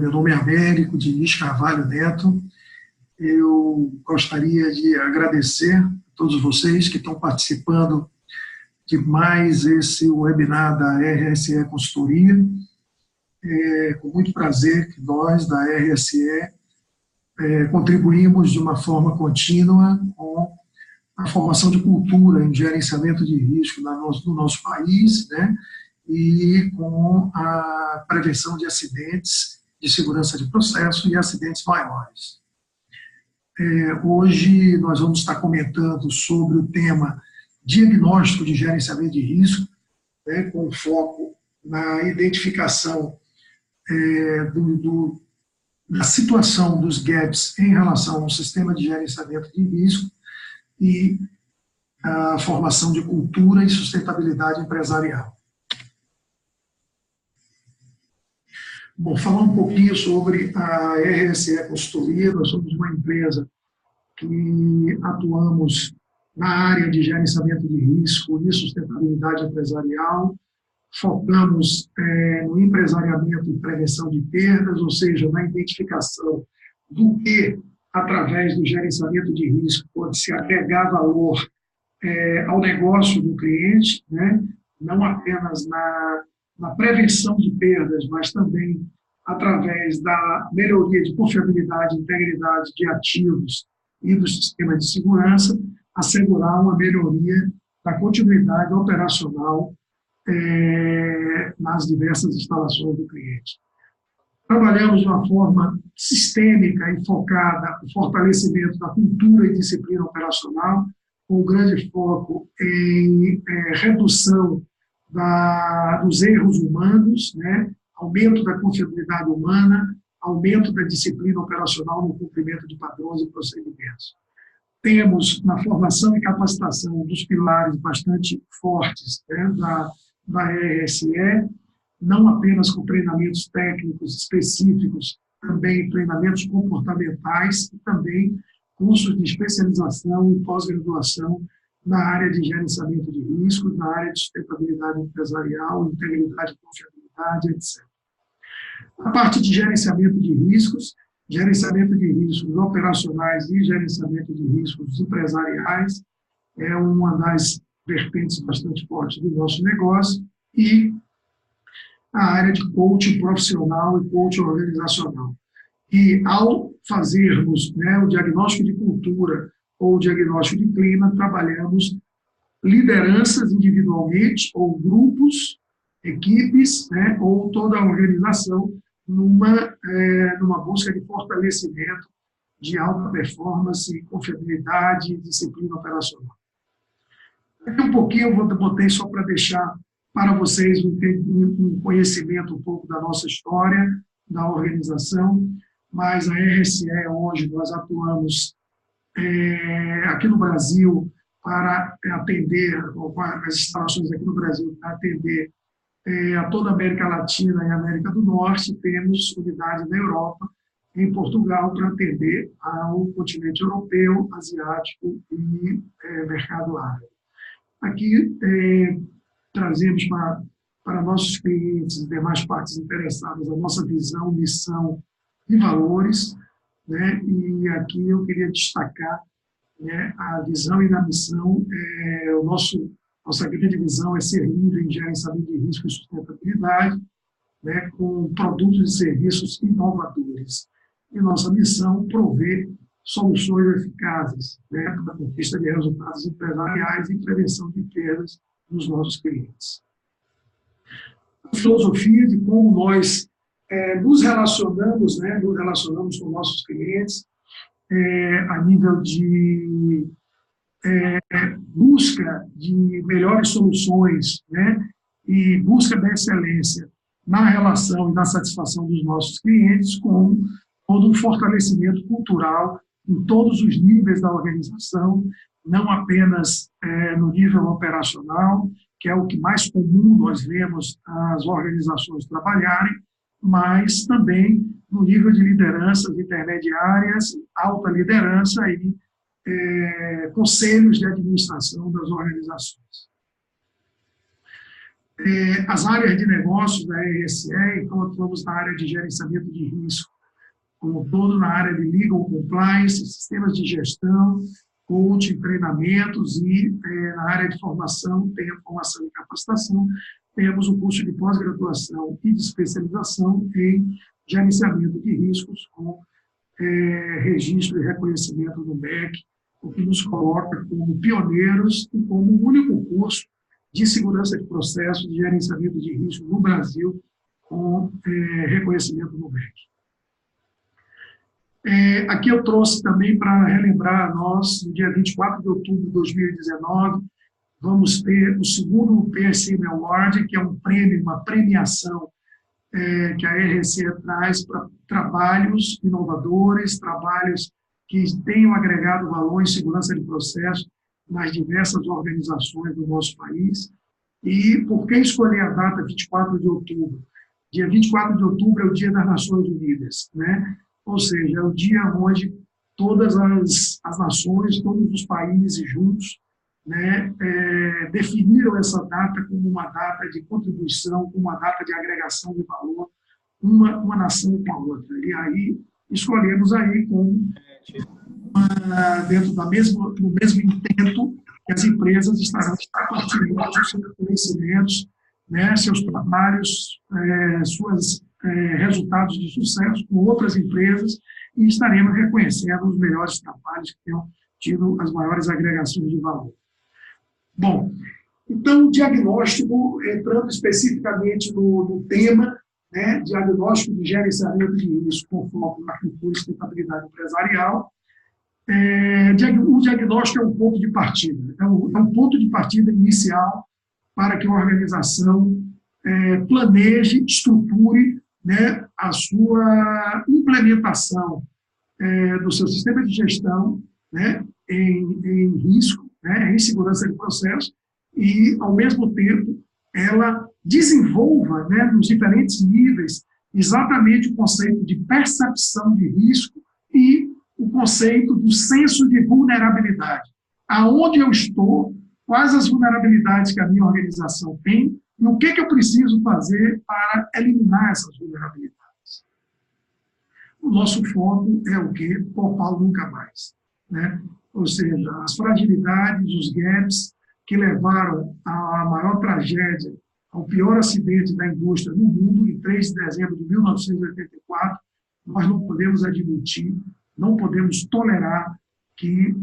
Meu nome é Américo Diniz Carvalho Neto. Eu gostaria de agradecer a todos vocês que estão participando de mais esse webinar da RSE Consultoria. É com muito prazer que nós, da RSE, contribuímos de uma forma contínua com a formação de cultura em gerenciamento de risco no nosso país, né, e com a prevenção de acidentes de segurança de processo e acidentes maiores. Hoje nós vamos estar comentando sobre o tema diagnóstico de gerenciamento de risco, né, com foco na identificação da situação dos gaps em relação ao sistema de gerenciamento de risco e a formação de cultura e sustentabilidade empresarial. Bom, falar um pouquinho sobre a RSE Consultoria. Nós somos uma empresa que atuamos na área de gerenciamento de risco e sustentabilidade empresarial. Focamos no empresariamento e prevenção de perdas, ou seja, na identificação do que, através do gerenciamento de risco, pode se agregar valor ao negócio do cliente, né? Não apenas na prevenção de perdas, mas também através da melhoria de confiabilidade e integridade de ativos e do sistema de segurança, assegurar uma melhoria da continuidade operacional nas diversas instalações do cliente. Trabalhamos de uma forma sistêmica e focada no fortalecimento da cultura e disciplina operacional, com um grande foco em redução dos erros humanos, né, aumento da confiabilidade humana, aumento da disciplina operacional no cumprimento de padrões e procedimentos. Temos, na formação e capacitação dos pilares bastante fortes, né, da RSE, não apenas com treinamentos técnicos específicos, também treinamentos comportamentais e também cursos de especialização e pós-graduação na área de gerenciamento de riscos, na área de sustentabilidade empresarial, integridade e confiabilidade, etc. A parte de gerenciamento de riscos operacionais e gerenciamento de riscos empresariais é uma das vertentes bastante fortes do nosso negócio, e a área de coaching profissional e coaching organizacional. E ao fazermos, né, o diagnóstico de cultura ou o diagnóstico de clima, trabalhamos lideranças individualmente ou grupos, equipes, né, ou toda a organização numa busca de fortalecimento de alta performance, confiabilidade e disciplina operacional. Aqui um pouquinho eu botei só para deixar para vocês um conhecimento um pouco da nossa história, da organização, mas a RSE hoje nós atuamos aqui no Brasil para atender, as instalações aqui no Brasil para atender a toda a América Latina e América do Norte. Temos unidade na Europa, em Portugal, para atender ao continente europeu, asiático e mercado árabe. Aqui trazemos para nossos clientes e demais partes interessadas a nossa visão, missão e valores, né? E aqui eu queria destacar, né, a visão e a missão. Nossa grande visão é ser líder em gerenciamento de risco e sustentabilidade, né, com produtos e serviços inovadores. E nossa missão é prover soluções eficazes, né, para a conquista de resultados empresariais e prevenção de perdas dos nossos clientes. A filosofia de como nós nos relacionamos, né, com nossos clientes, a nível de busca de melhores soluções, né, e busca da excelência na relação e na satisfação dos nossos clientes, com todo um fortalecimento cultural em todos os níveis da organização, não apenas no nível operacional, que é o que mais comum nós vemos as organizações trabalharem, mas também no nível de lideranças intermediárias, alta liderança e conselhos de administração das organizações. As áreas de negócios da RSE, então atuamos na área de gerenciamento de risco, como um todo na área de legal compliance, sistemas de gestão, coaching, treinamentos e na área de formação, tem a formação e capacitação, temos o curso de pós-graduação e de especialização em gerenciamento de riscos com registro e reconhecimento do MEC, o que nos coloca como pioneiros e como o único curso de segurança de processos de gerenciamento de risco no Brasil com reconhecimento do MEC. Aqui eu trouxe também para relembrar a nós, no dia 24 de outubro de 2019, vamos ter o segundo PSM Award, que é um prêmio, uma premiação que a RSE traz para trabalhos inovadores, trabalhos que tenham agregado valor em segurança de processo nas diversas organizações do nosso país. E por que escolher a data 24 de outubro? Dia 24 de outubro é o Dia das Nações Unidas, né? Ou seja, é o dia onde todas as nações, todos os países juntos, né, definiram essa data como uma data de contribuição, como uma data de agregação de valor, uma nação com a outra. E aí escolhemos aí como dentro do mesmo intento que as empresas estarão compartilhando seus conhecimentos, né, seus trabalhos, seus resultados de sucesso com outras empresas e estaremos reconhecendo os melhores trabalhos que tenham tido as maiores agregações de valor. Bom, então, o diagnóstico, entrando especificamente no tema, né, diagnóstico de gerenciamento de risco com foco na cultura e sustentabilidade empresarial, o diagnóstico é um ponto de partida, é um ponto de partida inicial para que a organização planeje, estruture, né, a sua implementação do seu sistema de gestão, né, em risco, né, em segurança de processo, e, ao mesmo tempo, ela desenvolva, né, nos diferentes níveis, exatamente o conceito de percepção de risco e o conceito do senso de vulnerabilidade. Aonde eu estou, quais as vulnerabilidades que a minha organização tem e o que eu preciso fazer para eliminar essas vulnerabilidades. O nosso foco é o quê? Poupar nunca mais, né? Ou seja, as fragilidades, os gaps que levaram à maior tragédia, ao pior acidente da indústria no mundo, em 3 de dezembro de 1984, nós não podemos admitir, não podemos tolerar que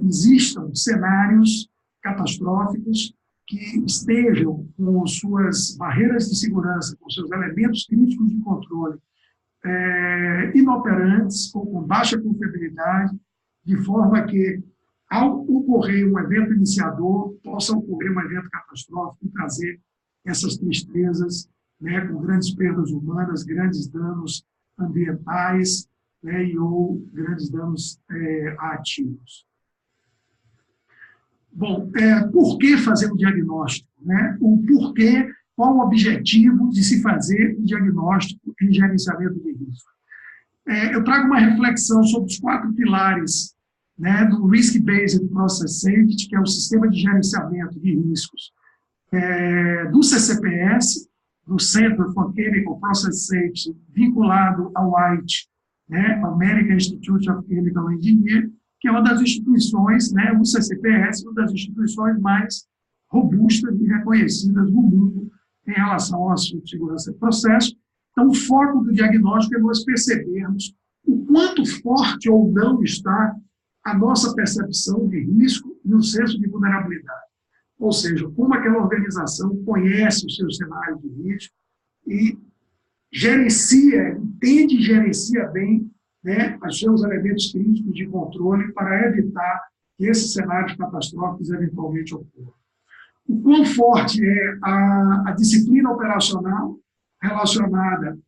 existam cenários catastróficos que estejam com suas barreiras de segurança, com seus elementos críticos de controle inoperantes ou com baixa confiabilidade, de forma que, ao ocorrer um evento iniciador, possa ocorrer um evento catastrófico e trazer essas tristezas, né, com grandes perdas humanas, grandes danos ambientais, né, ou grandes danos a ativos. Bom, por que fazer o diagnóstico? Né? O porquê, qual o objetivo de se fazer o diagnóstico em gerenciamento de risco? Eu trago uma reflexão sobre os 4 pilares, né, do Risk-Based Process Safety, que é o sistema de gerenciamento de riscos do CCPS, do Center for Chemical Process Safety, vinculado ao AIT, né, American Institute of Chemical Engineering, que é uma das instituições, né, o CCPS, uma das instituições mais robustas e reconhecidas no mundo em relação ao assunto de segurança de processo. Então, o foco do diagnóstico é nós percebermos o quanto forte ou não está a nossa percepção de risco e o senso de vulnerabilidade. Ou seja, como aquela organização conhece os seus cenários de risco e gerencia, entende e gerencia bem, né, os seus elementos críticos de controle para evitar que esses cenários catastróficos eventualmente ocorram. O quão forte é a disciplina operacional relacionada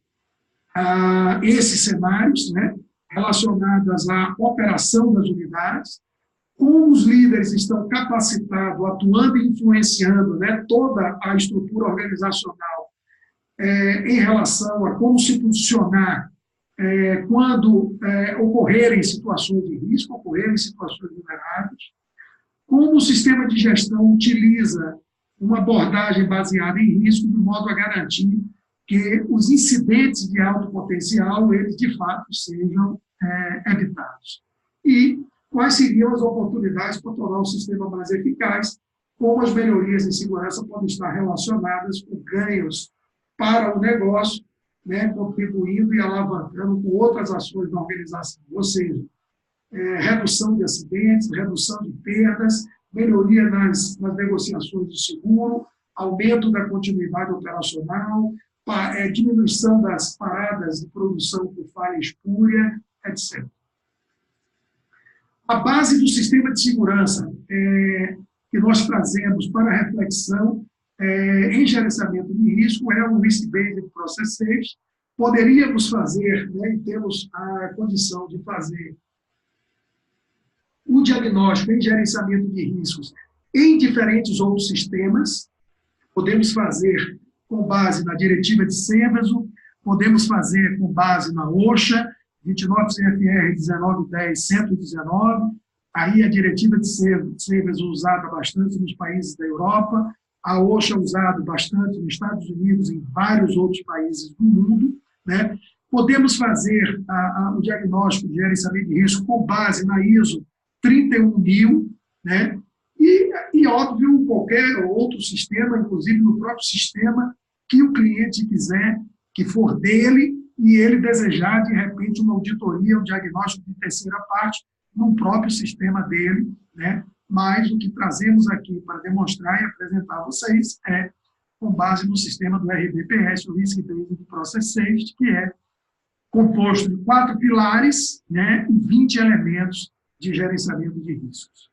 a esses cenários, né, relacionadas à operação das unidades, como os líderes estão capacitados, atuando e influenciando, né, toda a estrutura organizacional em relação a como se posicionar quando ocorrerem situações de risco, ocorrerem situações vulneráveis, como o sistema de gestão utiliza uma abordagem baseada em risco, de modo a garantir que os incidentes de alto potencial, eles de fato sejam evitados. E quais seriam as oportunidades para tornar o sistema mais eficaz, como as melhorias em segurança podem estar relacionadas com ganhos para o negócio, né, contribuindo e alavancando com outras ações da organização, ou seja, redução de acidentes, redução de perdas, melhoria nas negociações de seguro, aumento da continuidade operacional, diminuição das paradas de produção por falha espúria, etc. A base do sistema de segurança que nós trazemos para a reflexão em gerenciamento de risco é o Risk-Based Process Safety. Poderíamos fazer, né, e temos a condição de fazer o diagnóstico em gerenciamento de riscos em diferentes outros sistemas. Podemos fazer com base na diretiva de Seveso, podemos fazer com base na OSHA, 29 CFR 1910-119, aí a diretiva de Seveso usada bastante nos países da Europa, a OSHA usada bastante nos Estados Unidos e em vários outros países do mundo, né? Podemos fazer o diagnóstico de gerenciamento de risco com base na ISO 31000, né? E óbvio, qualquer outro sistema, inclusive no próprio sistema que o cliente quiser, que for dele, e ele desejar, de repente, uma auditoria, um diagnóstico de terceira parte, no próprio sistema dele, né? Mas o que trazemos aqui para demonstrar e apresentar a vocês é com base no sistema do RBPS, o Risk Based Process Safety, que é composto de 4 pilares, né, e 20 elementos de gerenciamento de riscos.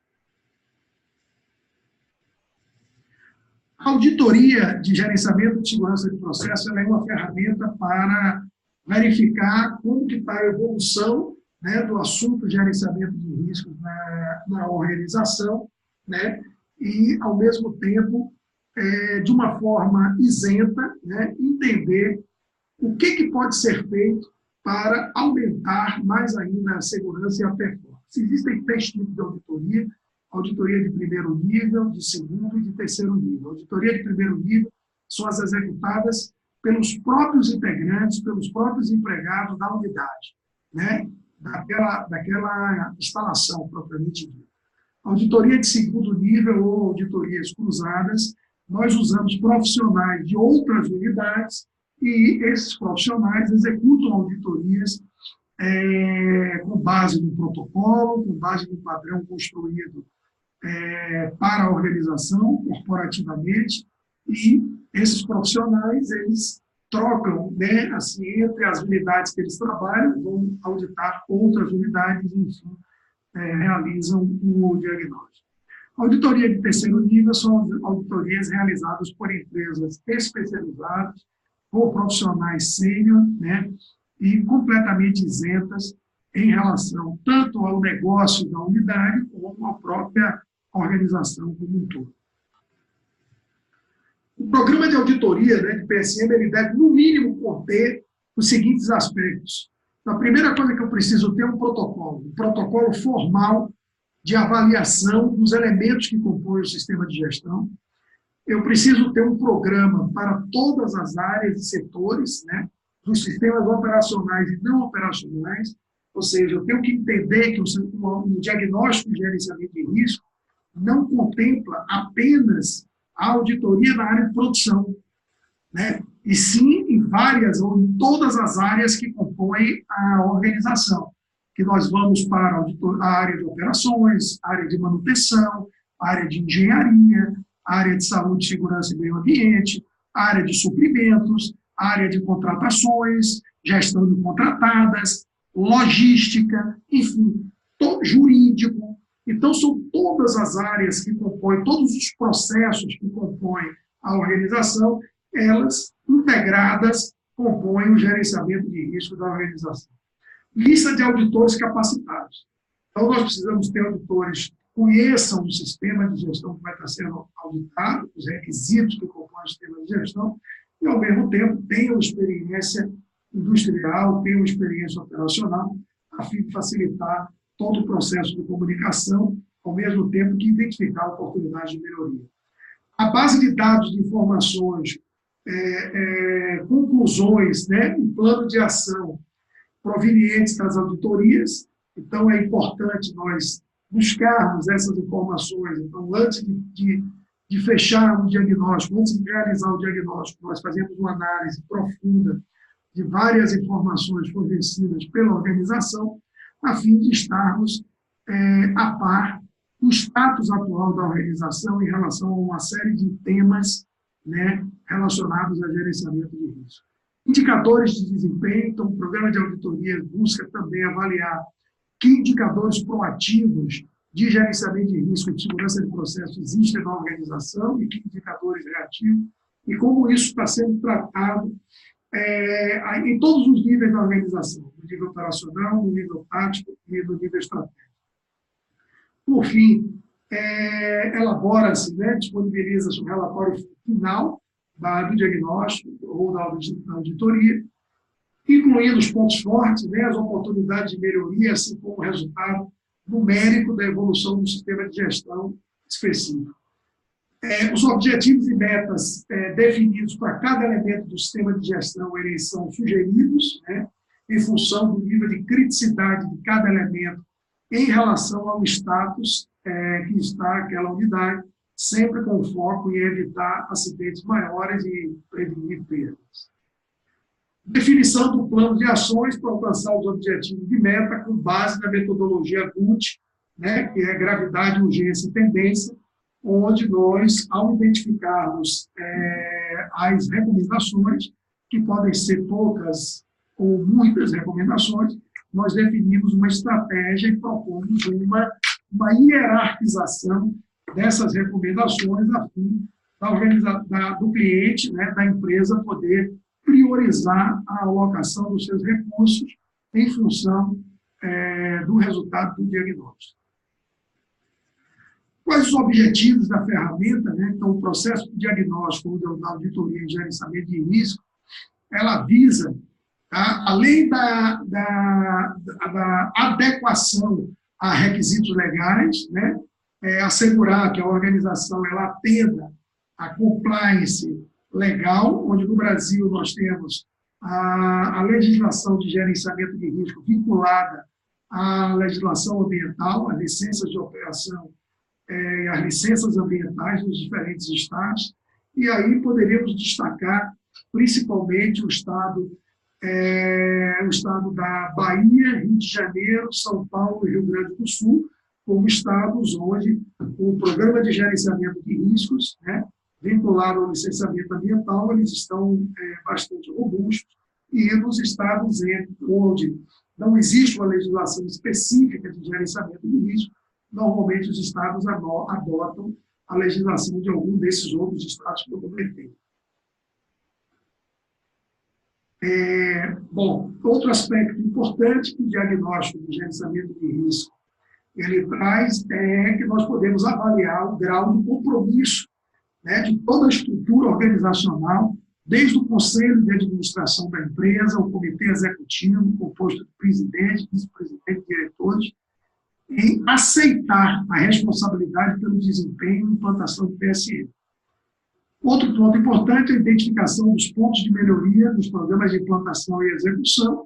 A auditoria de gerenciamento de segurança de processo é uma ferramenta para verificar como que está a evolução, né, do assunto de gerenciamento de riscos na organização, né, e, ao mesmo tempo, de uma forma isenta, né, entender o que pode ser feito para aumentar mais ainda a segurança e a performance. Existem 3 tipos de auditoria: auditoria de primeiro nível, de segundo e de terceiro nível. A auditoria de primeiro nível são as executadas pelos próprios integrantes, pelos próprios empregados da unidade, né, daquela instalação propriamente dita. Auditoria de segundo nível ou auditorias cruzadas, nós usamos profissionais de outras unidades e esses profissionais executam auditorias com base no protocolo, com base no padrão construído para a organização, corporativamente, e esses profissionais, eles trocam, né, assim, entre as unidades que eles trabalham, vão auditar outras unidades, enfim, realizam o diagnóstico. Auditoria de terceiro nível são auditorias realizadas por empresas especializadas, por profissionais sênior, né, e completamente isentas em relação tanto ao negócio da unidade como à própria organização como um todo. O programa de auditoria, né, de PSM, ele deve, no mínimo, conter os seguintes aspectos. A primeira coisa que eu preciso ter é um protocolo formal de avaliação dos elementos que compõem o sistema de gestão. Eu preciso ter um programa para todas as áreas e setores, né, dos sistemas operacionais e não operacionais, ou seja, eu tenho que entender que o diagnóstico de gerenciamento de risco não contempla apenas a auditoria na área de produção, né, e sim em várias ou em todas as áreas que compõem a organização, que nós vamos para a área de operações, a área de manutenção, a área de engenharia, a área de saúde, segurança e meio ambiente, a área de suprimentos, a área de contratações, gestão de contratadas, logística, enfim, jurídico. Então, são todas as áreas que compõem, todos os processos que compõem a organização, elas integradas compõem o gerenciamento de risco da organização. Lista de auditores capacitados. Então, nós precisamos ter auditores que conheçam o sistema de gestão que vai estar sendo auditado, os requisitos que compõem o sistema de gestão, e, ao mesmo tempo, tenham experiência industrial, tenham experiência operacional, a fim de facilitar todo o processo de comunicação, ao mesmo tempo que identificar oportunidades de melhoria. a base de dados de informações, conclusões, né, e plano de ação provenientes das auditorias. Então, é importante nós buscarmos essas informações. Então, antes de fechar um diagnóstico, antes de realizar o diagnóstico, nós fazemos uma análise profunda de várias informações fornecidas pela organização, a fim de estarmos a par do status atual da organização em relação a uma série de temas, né, relacionados a gerenciamento de risco. Indicadores de desempenho. Então, o programa de auditoria busca também avaliar que indicadores proativos de gerenciamento de risco e de segurança de processo existem na organização e que indicadores reativos, e como isso está sendo tratado em todos os níveis da organização, no nível operacional, no nível tático e no nível estratégico. Por fim, elabora-se, né, disponibiliza-se um relatório final do diagnóstico ou da auditoria, incluindo os pontos fortes, né, as oportunidades de melhoria, assim como o resultado numérico da evolução do sistema de gestão específico. Os objetivos e metas definidos para cada elemento do sistema de gestão, eles são sugeridos, né, em função do nível de criticidade de cada elemento em relação ao status que está aquela unidade, sempre com foco em evitar acidentes maiores e prevenir perdas. Definição do plano de ações para alcançar os objetivos de meta com base na metodologia GUT, né, que é gravidade, urgência e tendência, onde nós, ao identificarmos as recomendações, que podem ser poucas ou muitas recomendações, nós definimos uma estratégia e propomos uma hierarquização dessas recomendações a fim do cliente, né, da empresa, poder priorizar a alocação dos seus recursos em função do resultado do diagnóstico. Quais os objetivos da ferramenta, né? Então, o processo de diagnóstico da auditoria e gerenciamento de risco, ela visa, tá, além da adequação a requisitos legais, né, assegurar que a organização ela atenda a compliance legal, onde no Brasil nós temos a legislação de gerenciamento de risco vinculada à legislação ambiental, as licenças de operação, as licenças ambientais nos diferentes estados, e aí poderíamos destacar principalmente o estado da Bahia, Rio de Janeiro, São Paulo e Rio Grande do Sul, como estados onde o programa de gerenciamento de riscos, né, vinculado ao licenciamento ambiental, eles estão bastante robustos, e nos estados onde não existe uma legislação específica de gerenciamento de risco, normalmente os estados adotam a legislação de algum desses outros estados que eu comentei. Bom, outro aspecto importante que o diagnóstico de gerenciamento de risco ele traz é que nós podemos avaliar o grau de compromisso, né, de toda a estrutura organizacional, desde o conselho de administração da empresa, o comitê executivo, composto de presidente, vice-presidente, diretores, em aceitar a responsabilidade pelo desempenho e implantação do PSM. Outro ponto importante é a identificação dos pontos de melhoria dos programas de implantação e execução,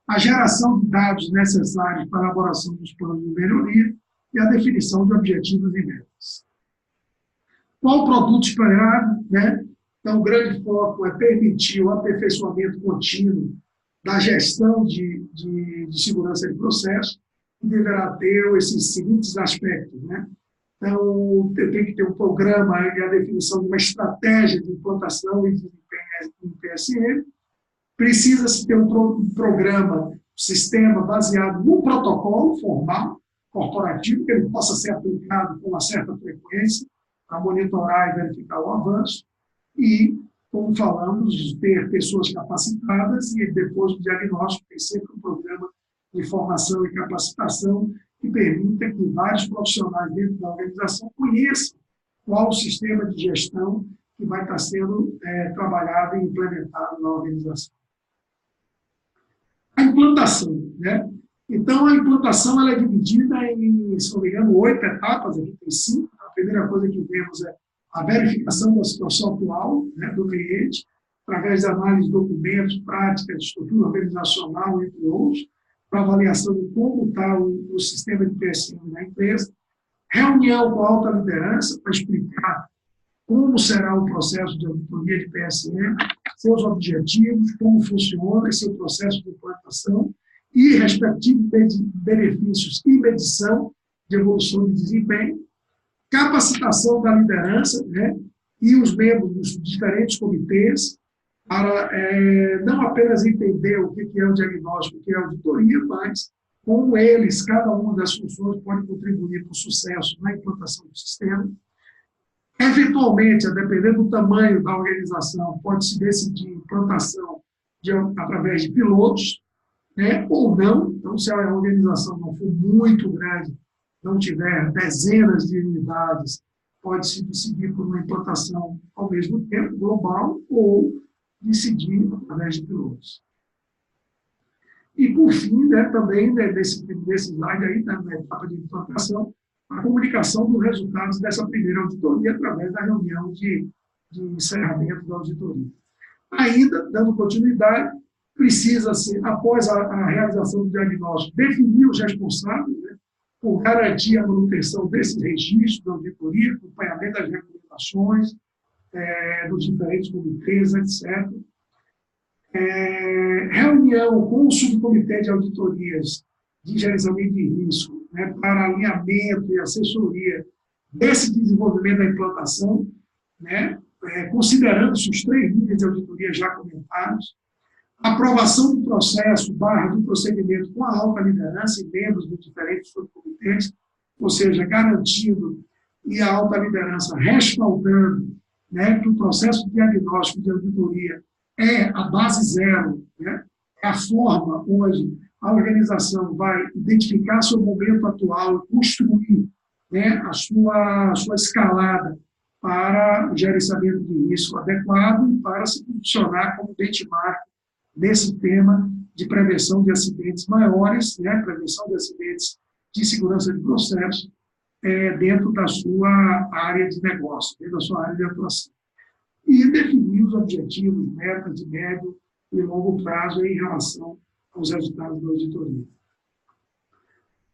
a geração de dados necessários para a elaboração dos planos de melhoria e a definição de objetivos e metas. Qual o produto esperado, né? Então, o grande foco é permitir o aperfeiçoamento contínuo da gestão de segurança de processo, que deverá ter esses seguintes aspectos, né? Então, tem que ter um programa e a definição de uma estratégia de implantação e desempenho em PSM. Precisa-se ter um programa, um sistema baseado no protocolo formal, corporativo, que ele possa ser aplicado com uma certa frequência para monitorar e verificar o avanço. E, como falamos, ter pessoas capacitadas e, depois do diagnóstico, tem sempre um programa de formação e capacitação que permita que vários profissionais dentro da organização conheçam qual o sistema de gestão que vai estar sendo trabalhado e implementado na organização. A implantação, né? Então, a implantação ela é dividida em, se não me engano, 8 etapas, aqui tem 5. A primeira coisa que vemos é a verificação da situação atual, né, do cliente, através da análise de documentos, práticas, estrutura organizacional, entre outros, para avaliação de como está o sistema de PSM da empresa, reunião com a alta liderança para explicar como será o processo de auditoria de PSM, seus objetivos, como funciona esse processo de implantação e respectivos benefícios e medição de evolução de desempenho, capacitação da liderança, né, e os membros dos diferentes comitês para não apenas entender o que é o diagnóstico, o que é a auditoria, mas como eles, cada uma das funções, pode contribuir para o sucesso na implantação do sistema. Eventualmente, a depender do tamanho da organização, pode-se decidir implantação através de pilotos, né, ou não. Então, se a organização não for muito grande, não tiver dezenas de unidades, pode-se decidir por uma implantação ao mesmo tempo, global, ou decidir através de pilotos. E, por fim, né, também, né, nesse slide aí, na etapa de implantação, a comunicação dos resultados dessa primeira auditoria através da reunião de encerramento da auditoria. Ainda, dando continuidade, precisa ser, após a realização do diagnóstico, definir os responsáveis, né, por garantir a manutenção desses registros da auditoria, acompanhamento das recomendações, dos diferentes comitês, etc. Reunião com o subcomitê de auditorias de gerenciamento de risco, né, para alinhamento e assessoria desse desenvolvimento da implantação, né, considerando-se os 3 níveis de auditoria já comentados, aprovação do processo do procedimento com a alta liderança e membros dos diferentes subcomitês, ou seja, garantindo e a alta liderança respaldando, né, que o processo de diagnóstico de auditoria é a base zero, né, é a forma onde a organização vai identificar seu momento atual e construir, né, a sua escalada para o gerenciamento de risco adequado e para se posicionar como benchmark nesse tema de prevenção de acidentes maiores, né, prevenção de acidentes de segurança de processo, dentro da sua área de negócio, dentro da sua área de atuação. E definir os objetivos, metas de médio e longo prazo em relação aos resultados da auditoria.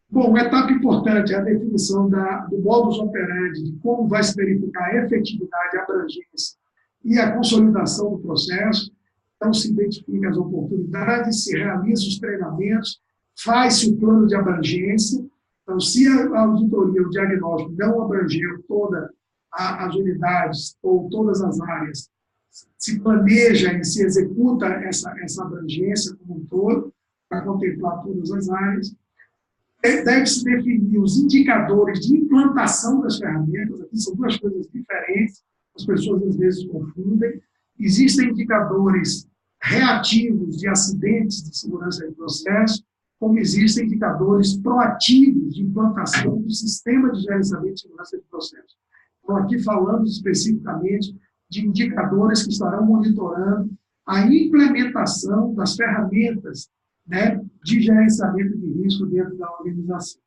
Bom, uma etapa importante é a definição do modus operandi, de como vai se verificar a efetividade, a abrangência e a consolidação do processo. Então, se identifica as oportunidades, se realiza os treinamentos, faz-se o plano de abrangência. Então, se a auditoria, o diagnóstico não abrangeu todas as unidades ou todas as áreas, se planeja e se executa essa abrangência como um todo, para contemplar todas as áreas. Deve-se definir os indicadores de implantação das ferramentas. Aqui são 2 coisas diferentes, as pessoas às vezes confundem. Existem indicadores reativos de acidentes de segurança de processo, como existem indicadores proativos de implantação do sistema de gerenciamento de segurança de processo. Então, aqui falamos especificamente de indicadores que estarão monitorando a implementação das ferramentas, né, de gerenciamento de risco dentro da organização.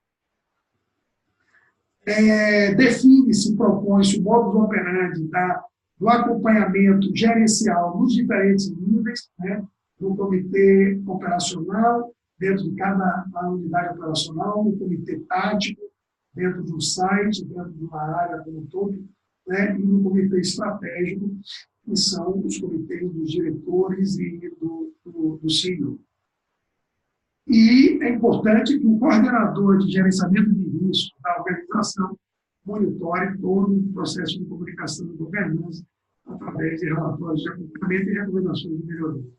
Define-se, propõe-se o modus operandi do acompanhamento gerencial nos diferentes níveis, né, no comitê operacional, dentro de cada unidade operacional, no comitê tático, dentro do site, dentro de uma área como um todo, né, e no comitê estratégico, que são os comitês dos diretores e do CEO. E é importante que o coordenador de gerenciamento de risco da organização monitore todo o processo de comunicação e governança através de relatórios de acompanhamento e recomendações de melhoria.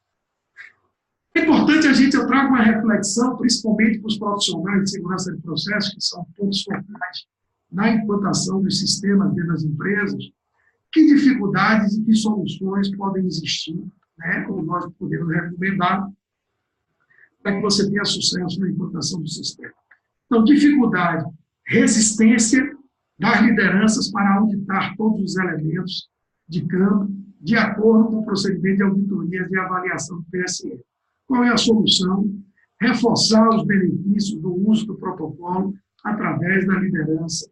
É importante a gente entrar com uma reflexão, principalmente para os profissionais de segurança de processo, que são pontos focais na implantação dos sistemas dentro das empresas, que dificuldades e que soluções podem existir, né, como nós podemos recomendar, para que você tenha sucesso na implantação do sistema. Então, dificuldade, resistência das lideranças para auditar todos os elementos de campo, de acordo com o procedimento de auditoria e avaliação do PSE. Qual é a solução? Reforçar os benefícios do uso do protocolo através da liderança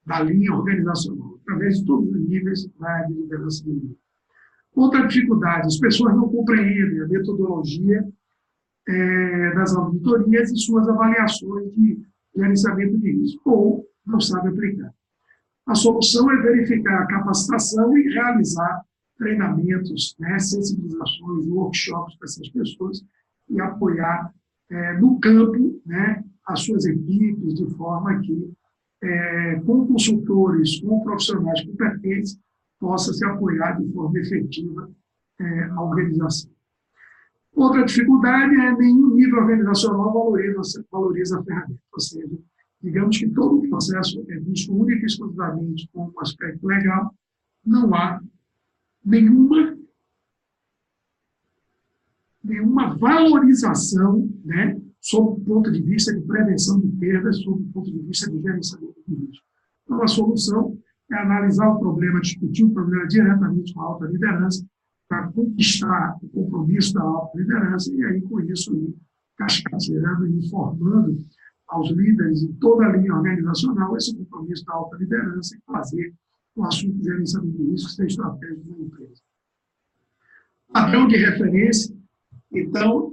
da linha organizacional, através de todos os níveis da liderança do líder. Outra dificuldade, as pessoas não compreendem a metodologia das auditorias e suas avaliações de gerenciamento de risco, ou não sabem aplicar. A solução é verificar a capacitação e realizar treinamentos, sensibilizações, workshops para essas pessoas e apoiar no campo as suas equipes, de forma que, com consultores, com profissionais competentes, possa se apoiar de forma efetiva a organização. Outra dificuldade é nenhum nível organizacional valoriza a ferramenta, ou seja, digamos que todo o processo é visto única e exclusivamente com um aspecto legal, não há nenhuma valorização, sob o ponto de vista de prevenção de perdas, sob o ponto de vista de gerenciamento de risco. Então, a solução é analisar o problema, discutir o problema diretamente com a alta liderança, para conquistar o compromisso da alta liderança, e aí, com isso, ir cascateando e informando aos líderes em toda a linha organizacional esse compromisso da alta liderança e fazer o assunto de gerenciamento de risco ser estratégico da empresa. Padrão de referência, então,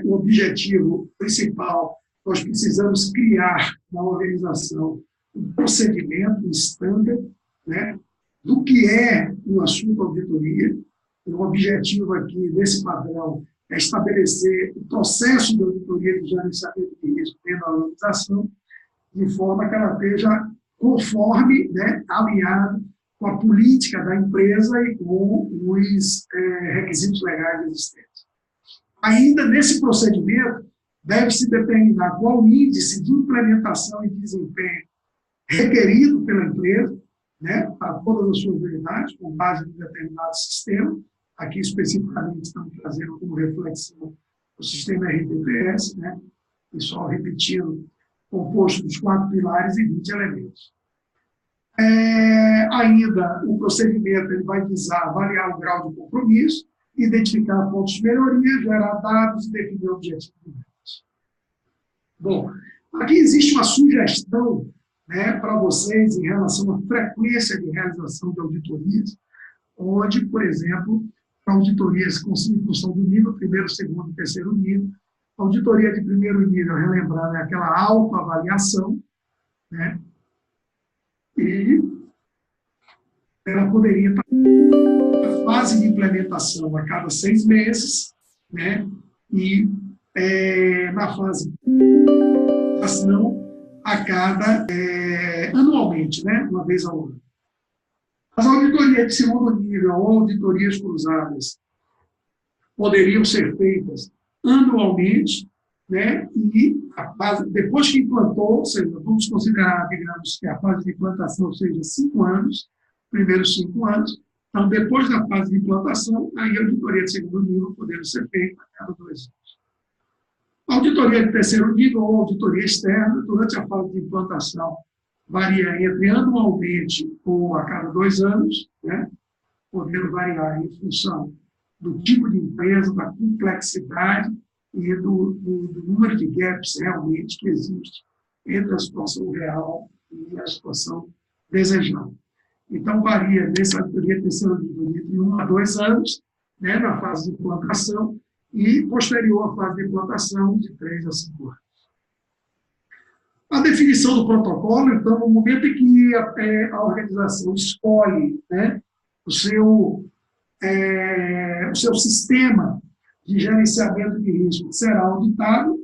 o objetivo principal, nós precisamos criar na organização um procedimento, um estándar, do que é um assunto de auditoria. O objetivo aqui desse padrão é estabelecer o processo de auditoria de gerenciamento de risco dentro da organização, de forma que ela esteja conforme, alinhado com a política da empresa e com os requisitos legais existentes. Ainda nesse procedimento, deve-se determinar qual índice de implementação e desempenho requerido pela empresa, para todas as suas unidades, com base em um determinado sistema. Aqui, especificamente, estamos trazendo como reflexão o sistema RTPS, e só repetindo, composto dos 4 pilares e 20 elementos. Ainda, o procedimento ele vai visar avaliar o grau de compromisso, identificar pontos de melhoria, gerar dados e definir objetivos. Bom, aqui existe uma sugestão para vocês em relação à frequência de realização de auditorias, onde, por exemplo, auditorias com função do nível, primeiro, segundo e terceiro nível. A auditoria de primeiro nível, relembrando, é aquela autoavaliação, e ela poderia estar na fase de implementação a cada 6 meses, e na fase de implementação a cada, anualmente, uma vez ao ano. As auditorias de segundo nível ou auditorias cruzadas poderiam ser feitas anualmente, e depois que implantou, ou seja, vamos considerar, digamos, que a fase de implantação seja 5 anos, primeiros 5 anos, então, depois da fase de implantação, aí a auditoria de segundo nível poderia ser feita a cada 2 anos. A auditoria de terceiro nível ou auditoria externa, durante a fase de implantação, varia entre anualmente ou a cada 2 anos, podendo variar em função do tipo de empresa, da complexidade e do número de gaps realmente que existe entre a situação real e a situação desejada. Então, varia nessa auditoria terceira nível entre 1 a 2 anos, na fase de implantação, e posterior à fase de implantação de 3 a 5 anos. A definição do protocolo, então, no momento em que a organização escolhe o seu sistema de gerenciamento de risco será auditado,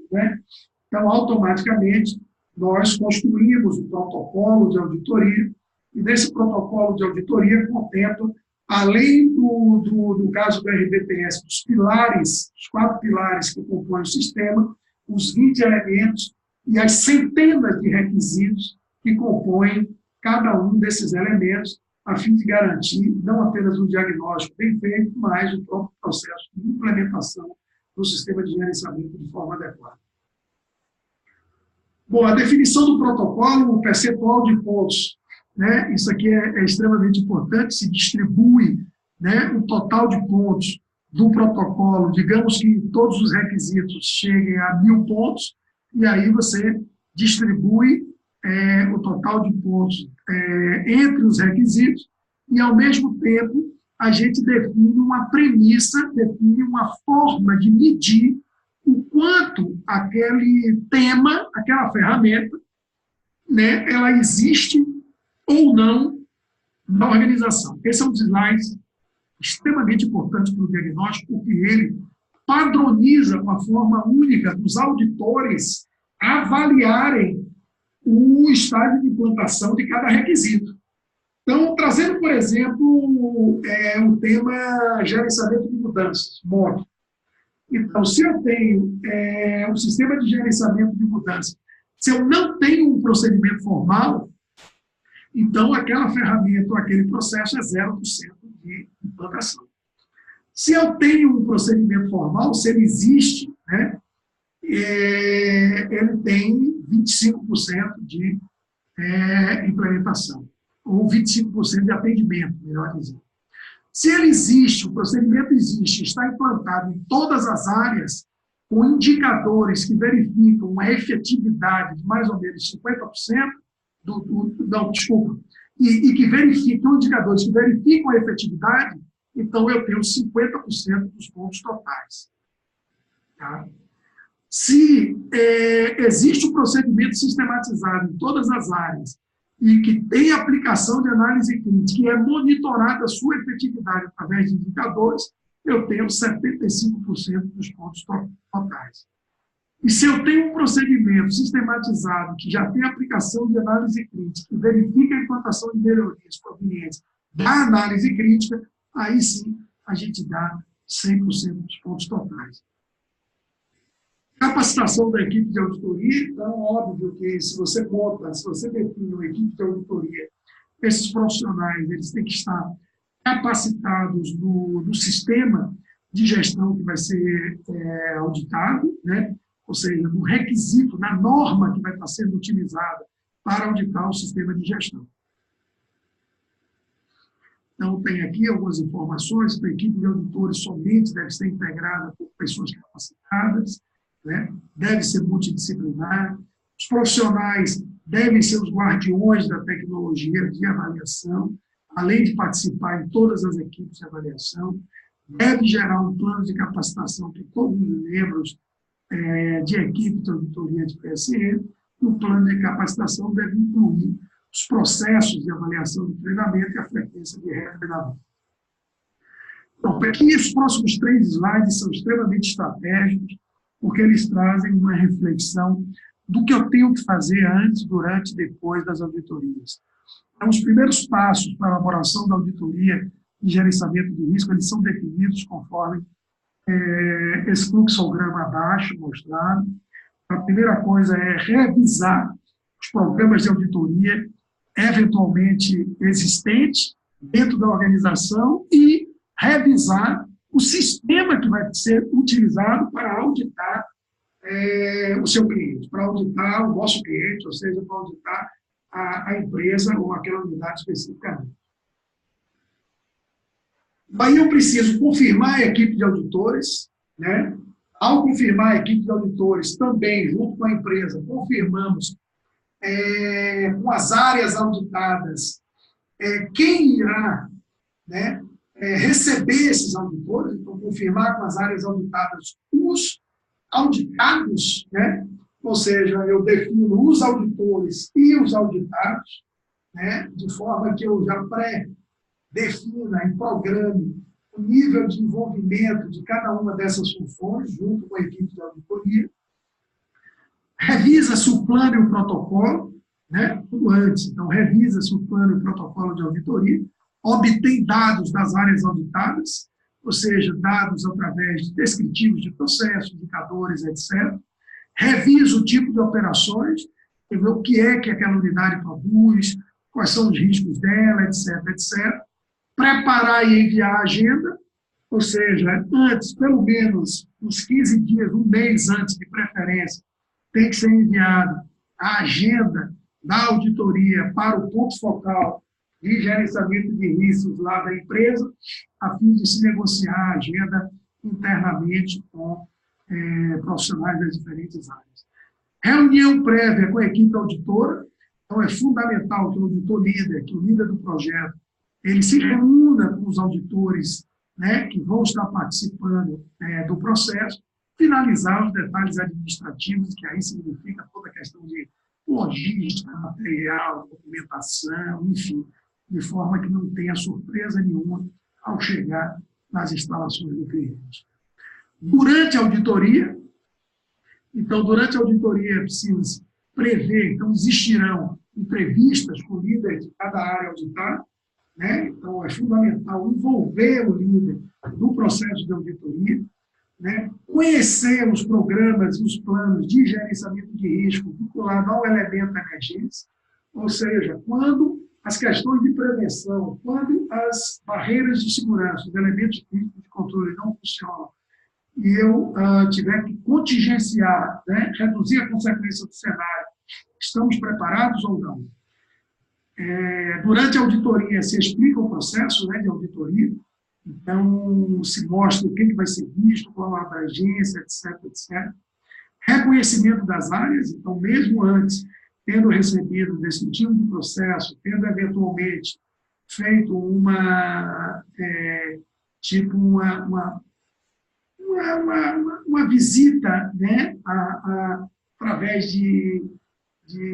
então, automaticamente, nós construímos o protocolo de auditoria, e nesse protocolo de auditoria contempla, além do caso do RBTS, dos pilares, os 4 pilares que compõem o sistema, os 20 elementos e as centenas de requisitos que compõem cada um desses elementos, a fim de garantir não apenas um diagnóstico bem feito, mas o próprio processo de implementação do sistema de gerenciamento de forma adequada. Bom, a definição do protocolo, o percentual de pontos, isso aqui é extremamente importante, se distribui o total de pontos do protocolo, digamos que todos os requisitos cheguem a 1000 pontos, e aí você distribui o total de pontos entre os requisitos e, ao mesmo tempo, a gente define uma premissa, define uma forma de medir o quanto aquele tema, aquela ferramenta, né, ela existe ou não na organização. Esse é um slide extremamente importante para o diagnóstico, porque ele padroniza uma forma única dos auditores avaliarem o estágio de implantação de cada requisito. Então, trazendo, por exemplo, o tema gerenciamento de mudanças, MOG. Então, se eu tenho um sistema de gerenciamento de mudanças, se eu não tenho um procedimento formal, então aquela ferramenta ou aquele processo é 0% de implantação. Se eu tenho um procedimento formal, se ele existe, né, ele tem 25% de implementação, ou 25% de atendimento, melhor dizendo. Se ele existe, o procedimento existe, está implantado em todas as áreas, com indicadores que verificam a efetividade de mais ou menos 50%, e que verificam indicadores que verificam a efetividade, então eu tenho 50% dos pontos totais. Tá? Se existe um procedimento sistematizado em todas as áreas e que tem aplicação de análise crítica e é monitorada a sua efetividade através de indicadores, eu tenho 75% dos pontos totais. E se eu tenho um procedimento sistematizado que já tem aplicação de análise crítica, que verifica a implantação de melhorias provenientes da análise crítica, aí sim a gente dá 100% dos pontos totais. Capacitação da equipe de auditoria, então, óbvio que se você define uma equipe de auditoria, esses profissionais eles têm que estar capacitados no sistema de gestão que vai ser auditado, né? Ou seja, no requisito, na norma que vai estar sendo utilizada para auditar o sistema de gestão. Então, tem aqui algumas informações, que a equipe de auditores somente deve ser integrada por pessoas capacitadas, né? Deve ser multidisciplinar, os profissionais devem ser os guardiões da tecnologia de avaliação, além de participar em todas as equipes de avaliação, deve gerar um plano de capacitação para todos os membros de equipe de auditoria de PSE, e o plano de capacitação deve incluir os processos de avaliação do treinamento e a frequência de retreinamento. Então, aqui os próximos 3 slides são extremamente estratégicos, porque eles trazem uma reflexão do que eu tenho que fazer antes, durante e depois das auditorias. Então, os primeiros passos para a elaboração da auditoria e gerenciamento de risco, eles são definidos conforme esse fluxograma abaixo mostrado. A primeira coisa é revisar os programas de auditoria eventualmente existentes dentro da organização e revisar o sistema que vai ser utilizado para auditar o seu cliente, para auditar o vosso cliente, ou seja, para auditar a empresa ou aquela unidade especificamente. Aí eu preciso confirmar a equipe de auditores, né? Ao confirmar a equipe de auditores, também, junto com a empresa, confirmamos com as áreas auditadas quem irá, né, receber esses auditores, então confirmar com as áreas auditadas os auditados, né? Ou seja, eu defino os auditores e os auditados, né? De forma que eu já defina e programe o nível de envolvimento de cada uma dessas funções, junto com a equipe de auditoria. Revisa-se o plano e o protocolo, né? Tudo antes. Então, revisa-se o plano e o protocolo de auditoria, obtém dados das áreas auditadas, ou seja, dados através de descritivos de processos, indicadores, etc. Revisa o tipo de operações, ver o que é que aquela unidade produz, quais são os riscos dela, etc., etc. Preparar e enviar a agenda, ou seja, antes, pelo menos uns 15 dias, um mês antes de preferência, tem que ser enviada a agenda da auditoria para o ponto focal de gerenciamento de riscos lá da empresa, a fim de se negociar a agenda internamente com profissionais das diferentes áreas. Reunião prévia com a equipe auditora, Então, é fundamental que o auditor líder, que o líder do projeto, ele se reúna com os auditores, né, que vão estar participando do processo, finalizar os detalhes administrativos, que aí significa toda a questão de logística, material, documentação, enfim, de forma que não tenha surpresa nenhuma ao chegar nas instalações do cliente. Durante a auditoria, durante a auditoria é preciso prever, então existirão entrevistas com o líder de cada área auditada, né? Então é fundamental envolver o líder no processo de auditoria, né? Conhecer os programas e os planos de gerenciamento de risco vinculado ao elemento emergência, ou seja, quando as questões de prevenção, quando as barreiras de segurança, os elementos críticos de controle não funcionam, e eu tiver que contingenciar, né, reduzir a consequência do cenário, estamos preparados ou não? Durante a auditoria, se explica o processo, né, de auditoria, então se mostra o que vai ser visto, qual a abrangência, etc, etc. Reconhecimento das áreas, então mesmo antes, tendo recebido desse tipo de processo, tendo eventualmente feito uma visita, né, através de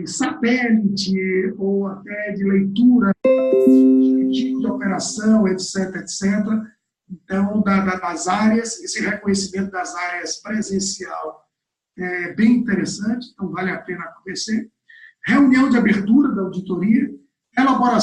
satélite ou até de leitura, tipo de operação, etc, etc. Então, das áreas, esse reconhecimento das áreas presencial é bem interessante, então vale a pena acontecer. Reunião de abertura da auditoria, elaborar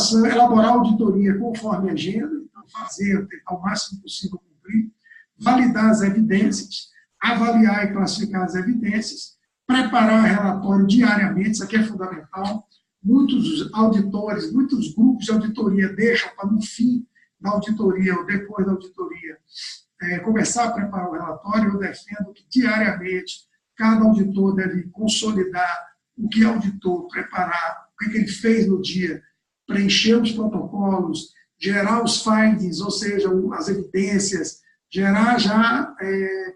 a auditoria conforme a agenda, então fazer, tentar o máximo possível cumprir, validar as evidências, avaliar e classificar as evidências, preparar relatório diariamente, isso aqui é fundamental. Muitos auditores, muitos grupos de auditoria deixam para no fim da auditoria ou depois da auditoria começar a preparar o relatório. Eu defendo que diariamente cada auditor deve consolidar o que auditou, preparar, o que ele fez no dia, preencher os protocolos, gerar os findings, ou seja, as evidências, gerar já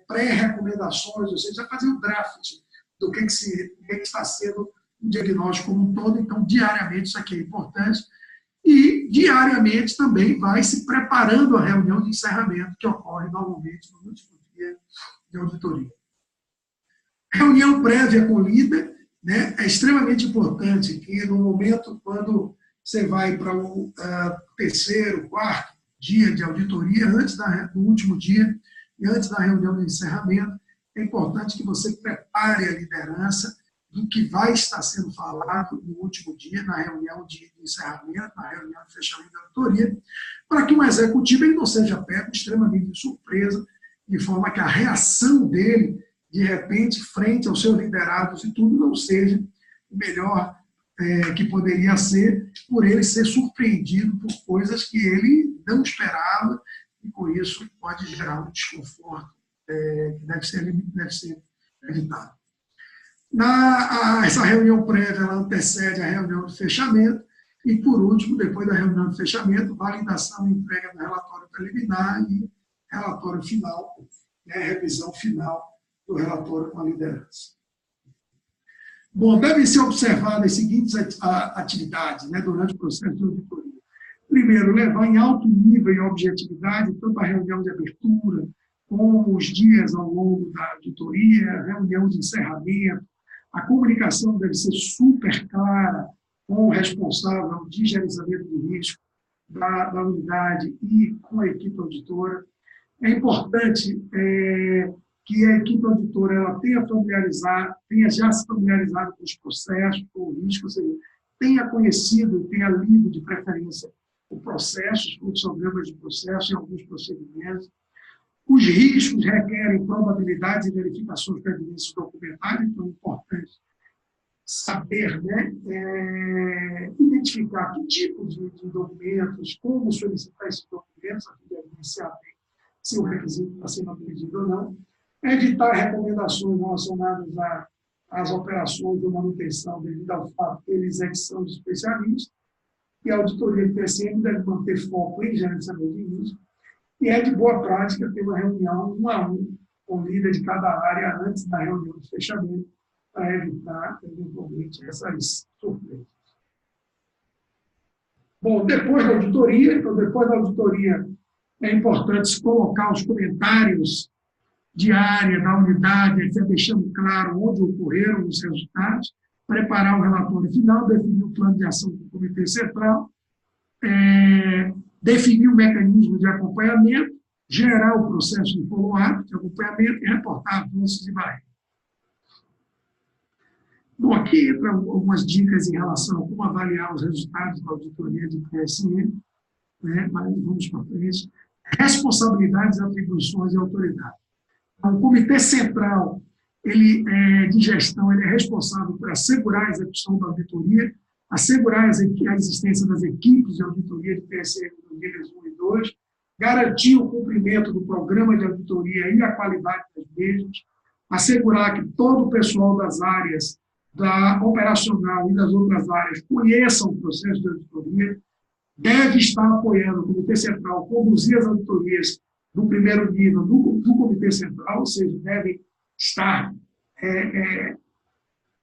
pré-recomendações, ou seja, fazer o draft do que está sendo o diagnóstico como um todo. Então, diariamente, isso aqui é importante. E, diariamente, também vai se preparando a reunião de encerramento, que ocorre normalmente no último dia de auditoria. Reunião prévia com o líder, né? É extremamente importante que, no momento, quando você vai para o terceiro, quarto dia de auditoria, antes do último dia e antes da reunião de encerramento, é importante que você prepare a liderança do que vai estar sendo falado no último dia, na reunião de encerramento, na reunião de fechamento da auditoria, para que um executivo ele não seja pego extremamente de surpresa, de forma que a reação dele, de repente, frente aos seus liderados e tudo, não seja o melhor que poderia ser, por ele ser surpreendido por coisas que ele não esperava, e com isso pode gerar um desconforto que deve ser evitado. Essa reunião prévia ela antecede a reunião de fechamento e, por último, depois da reunião de fechamento, validação e entrega do relatório preliminar e relatório final, né, revisão final do relatório com a liderança. Bom, devem ser observadas as seguintes atividades, né, durante o processo de auditoria. Primeiro, levar em alto nível e objetividade tanto a reunião de abertura, como os dias ao longo da auditoria, a reunião de encerramento. A comunicação deve ser super clara com o responsável de gerenciamento de risco da unidade e com a equipe auditora. É importante que a equipe auditora ela tenha já se familiarizado com os processos, com o risco, ou seja, tenha conhecido e tenha lido de preferência o processo, os fluxogramas de processo e alguns procedimentos. Os riscos requerem probabilidades e verificações para evidências documentadas, então é importante saber, né, identificar que tipo de documentos, como solicitar esses documentos, a fim de evidenciar se o requisito está sendo atendido ou não. Evitar recomendações relacionadas às operações de manutenção devido ao fato que eles são especialistas, e a auditoria de TCM deve manter foco em gerenciamento de risco. E é de boa prática ter uma reunião 1 a 1 com o líder de cada área antes da reunião de fechamento, para evitar, eventualmente, essas surpresas. Bom, depois da auditoria, então, depois da auditoria, é importante se colocar os comentários de área, da unidade, etc., deixando claro onde ocorreram os resultados, preparar o relatório final, definir o plano de ação do Comitê Central, definir o mecanismo de acompanhamento, gerar o processo de follow-up, de acompanhamento e reportar avanços e barreiras. Bom, aqui entram algumas dicas em relação a como avaliar os resultados da auditoria de PSM, né? Mas vamos para frente. Responsabilidades, atribuições e autoridade. Então, o Comitê Central de Gestão ele é responsável por assegurar a execução da auditoria, assegurar a existência das equipes de auditoria de PSM nos níveis 1 e 2, garantir o cumprimento do programa de auditoria e a qualidade das mesmas, assegurar que todo o pessoal das áreas da operacional e das outras áreas conheçam o processo de auditoria, deve estar apoiando o Comitê Central, conduzir as auditorias do primeiro nível do Comitê Central, ou seja, devem estar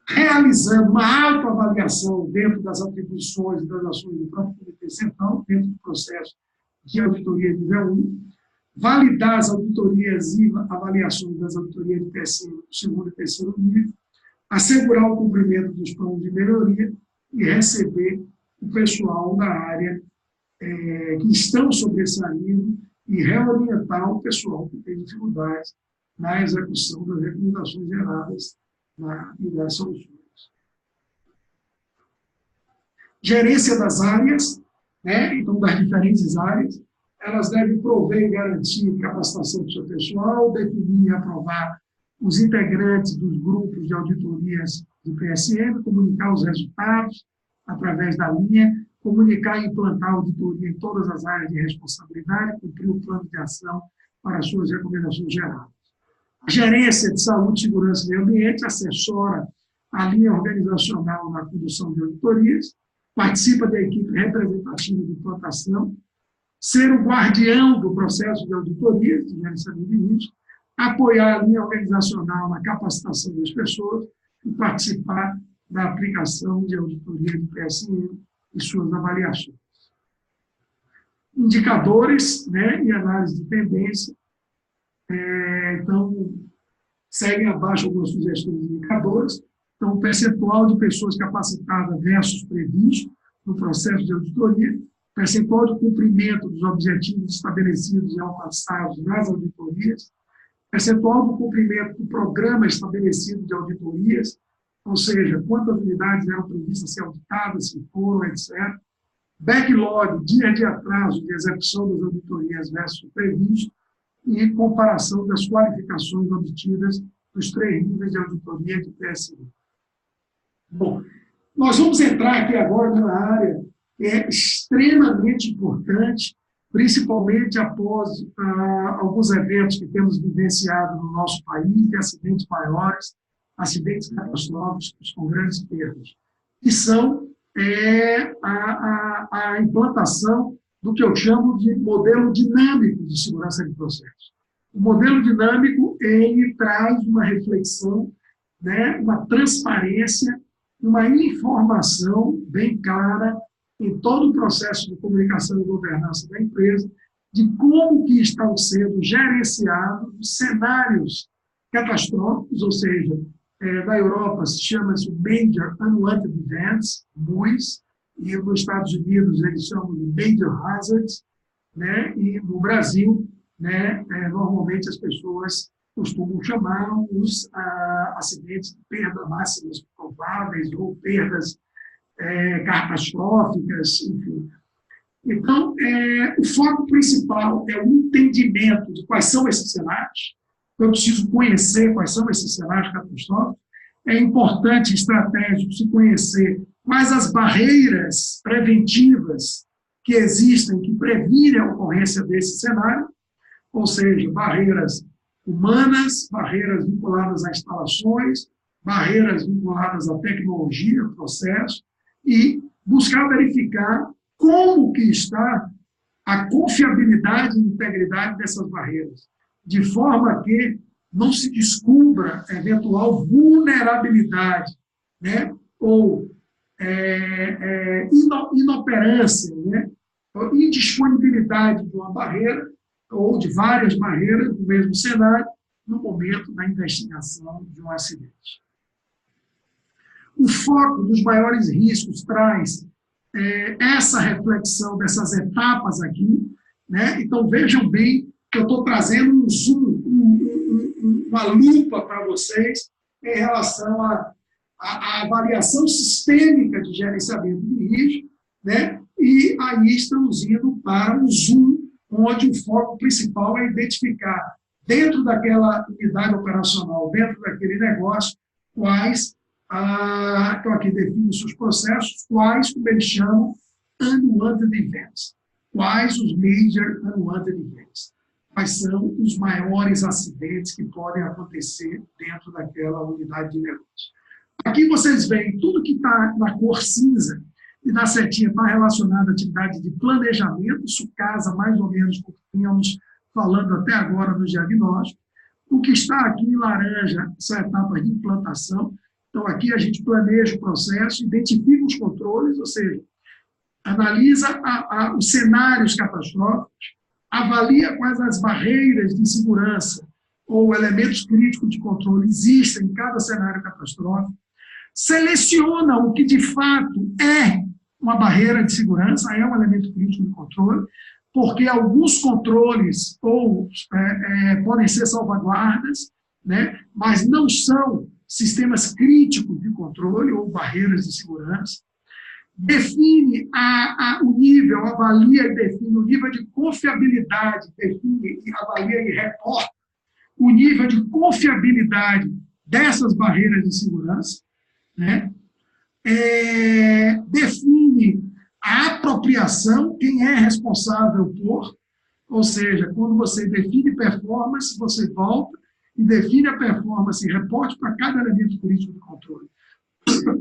realizando uma autoavaliação dentro das atribuições e das ações do próprio Comitê Central, dentro do processo de auditoria nível 1, validar as auditorias e avaliações das auditorias de PSM do segundo e terceiro nível, assegurar o cumprimento dos planos de melhoria e receber o pessoal da área que estão sobressaindo e reorientar o pessoal que tem dificuldades na execução das recomendações geradas e das soluções. Gerência das áreas, né? Então, das diferentes áreas, elas devem prover e garantir capacitação do seu pessoal, definir e aprovar os integrantes dos grupos de auditorias de PSM, comunicar os resultados através da linha, comunicar e implantar a auditoria em todas as áreas de responsabilidade, cumprir o plano de ação para as suas recomendações gerais. A gerência de saúde, segurança e meio ambiente assessora a linha organizacional na condução de auditorias, participa da equipe representativa de implantação, ser o guardião do processo de auditorias, de gerenciamento de risco, apoiar a linha organizacional na capacitação das pessoas e participar da aplicação de auditoria de PSM e suas avaliações. Indicadores, né, e análise de tendência. Então, seguem abaixo algumas sugestões de indicadores. Então, o percentual de pessoas capacitadas versus previsto no processo de auditoria, percentual de cumprimento dos objetivos estabelecidos e alcançados nas auditorias, percentual do cumprimento do programa estabelecido de auditorias, ou seja, quantas unidades eram previstas ser auditadas, se foram, etc. Backlog, dia de atraso de execução das auditorias versus previsto, e comparação das qualificações obtidas dos 3 níveis de auditoria de PSM. Bom, nós vamos entrar aqui agora numa área que é extremamente importante, principalmente após alguns eventos que temos vivenciado no nosso país, de acidentes maiores, acidentes catastróficos com grandes perdas, que são a implantação do que eu chamo de modelo dinâmico de segurança de processos. O modelo dinâmico, ele traz uma reflexão, né, uma transparência, uma informação bem clara em todo o processo de comunicação e governança da empresa, de como que estão sendo gerenciados os cenários catastróficos, ou seja, na Europa se chama-se Major Unwanted Events, MUEs, e nos Estados Unidos eles chamam de Major Hazards, né? E no Brasil, né, normalmente as pessoas costumam chamar os acidentes de perda máximas prováveis ou perdas catastróficas, enfim. Então, o foco principal é o entendimento de quais são esses cenários. Eu preciso conhecer quais são esses cenários catastróficos. É importante, estratégico, se conhecer quais as barreiras preventivas que existem, que previnem a ocorrência desse cenário, ou seja, barreiras humanas, barreiras vinculadas a instalações, barreiras vinculadas à tecnologia, processo, e buscar verificar como que está a confiabilidade e integridade dessas barreiras, de forma que não se descubra eventual vulnerabilidade, né, ou inoperância, né? Indisponibilidade de uma barreira ou de várias barreiras no mesmo cenário no momento da investigação de um acidente. O foco dos maiores riscos traz essa reflexão dessas etapas aqui, né? Então, vejam bem que eu estou trazendo um zoom, uma lupa para vocês em relação à avaliação sistêmica de gerenciamento de risco, né? E aí estamos indo para um zoom, onde o foco principal é identificar, dentro daquela unidade operacional, dentro daquele negócio, quais, então aqui define os processos, quais, como eles chamam, unwanted events. Quais os major unwanted events? Quais são os maiores acidentes que podem acontecer dentro daquela unidade de negócio? Aqui vocês veem tudo que está na cor cinza e na setinha está relacionado à atividade de planejamento, isso casa mais ou menos com o que tínhamos falando até agora do diagnóstico. O que está aqui em laranja são etapas de implantação. Então, aqui a gente planeja o processo, identifica os controles, ou seja, analisa os cenários catastróficos, avalia quais as barreiras de segurança ou elementos críticos de controle existem em cada cenário catastrófico, seleciona o que de fato é uma barreira de segurança, é um elemento crítico de controle, porque alguns controles podem ser salvaguardas, né, mas não são sistemas críticos de controle ou barreiras de segurança. Define o nível, avalia e define o nível de confiabilidade, define, avalia e reporta o nível de confiabilidade dessas barreiras de segurança, né? Define a apropriação, quem é responsável por, ou seja, quando você define performance, você volta e define a performance e reporte para cada elemento crítico de controle.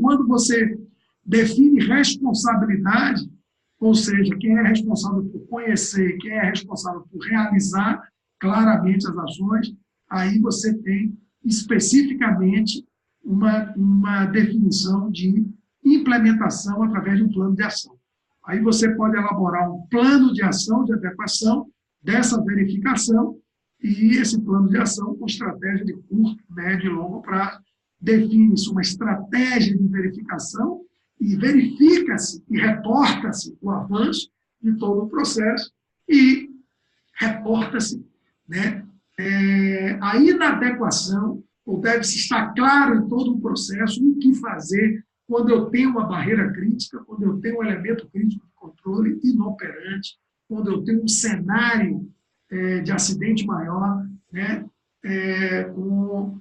Quando você define responsabilidade, ou seja, quem é responsável por conhecer, quem é responsável por realizar claramente as ações, aí você tem especificamente uma definição de implementação através de um plano de ação. Aí você pode elaborar um plano de ação, de adequação dessa verificação, e esse plano de ação com estratégia de curto, médio e longo prazo. Define-se uma estratégia de verificação e verifica-se e reporta-se o avanço de todo o processo e reporta-se, né, a inadequação, ou deve-se estar claro em todo o processo o que fazer quando eu tenho uma barreira crítica, quando eu tenho um elemento crítico de controle inoperante, quando eu tenho um cenário de acidente maior, né, com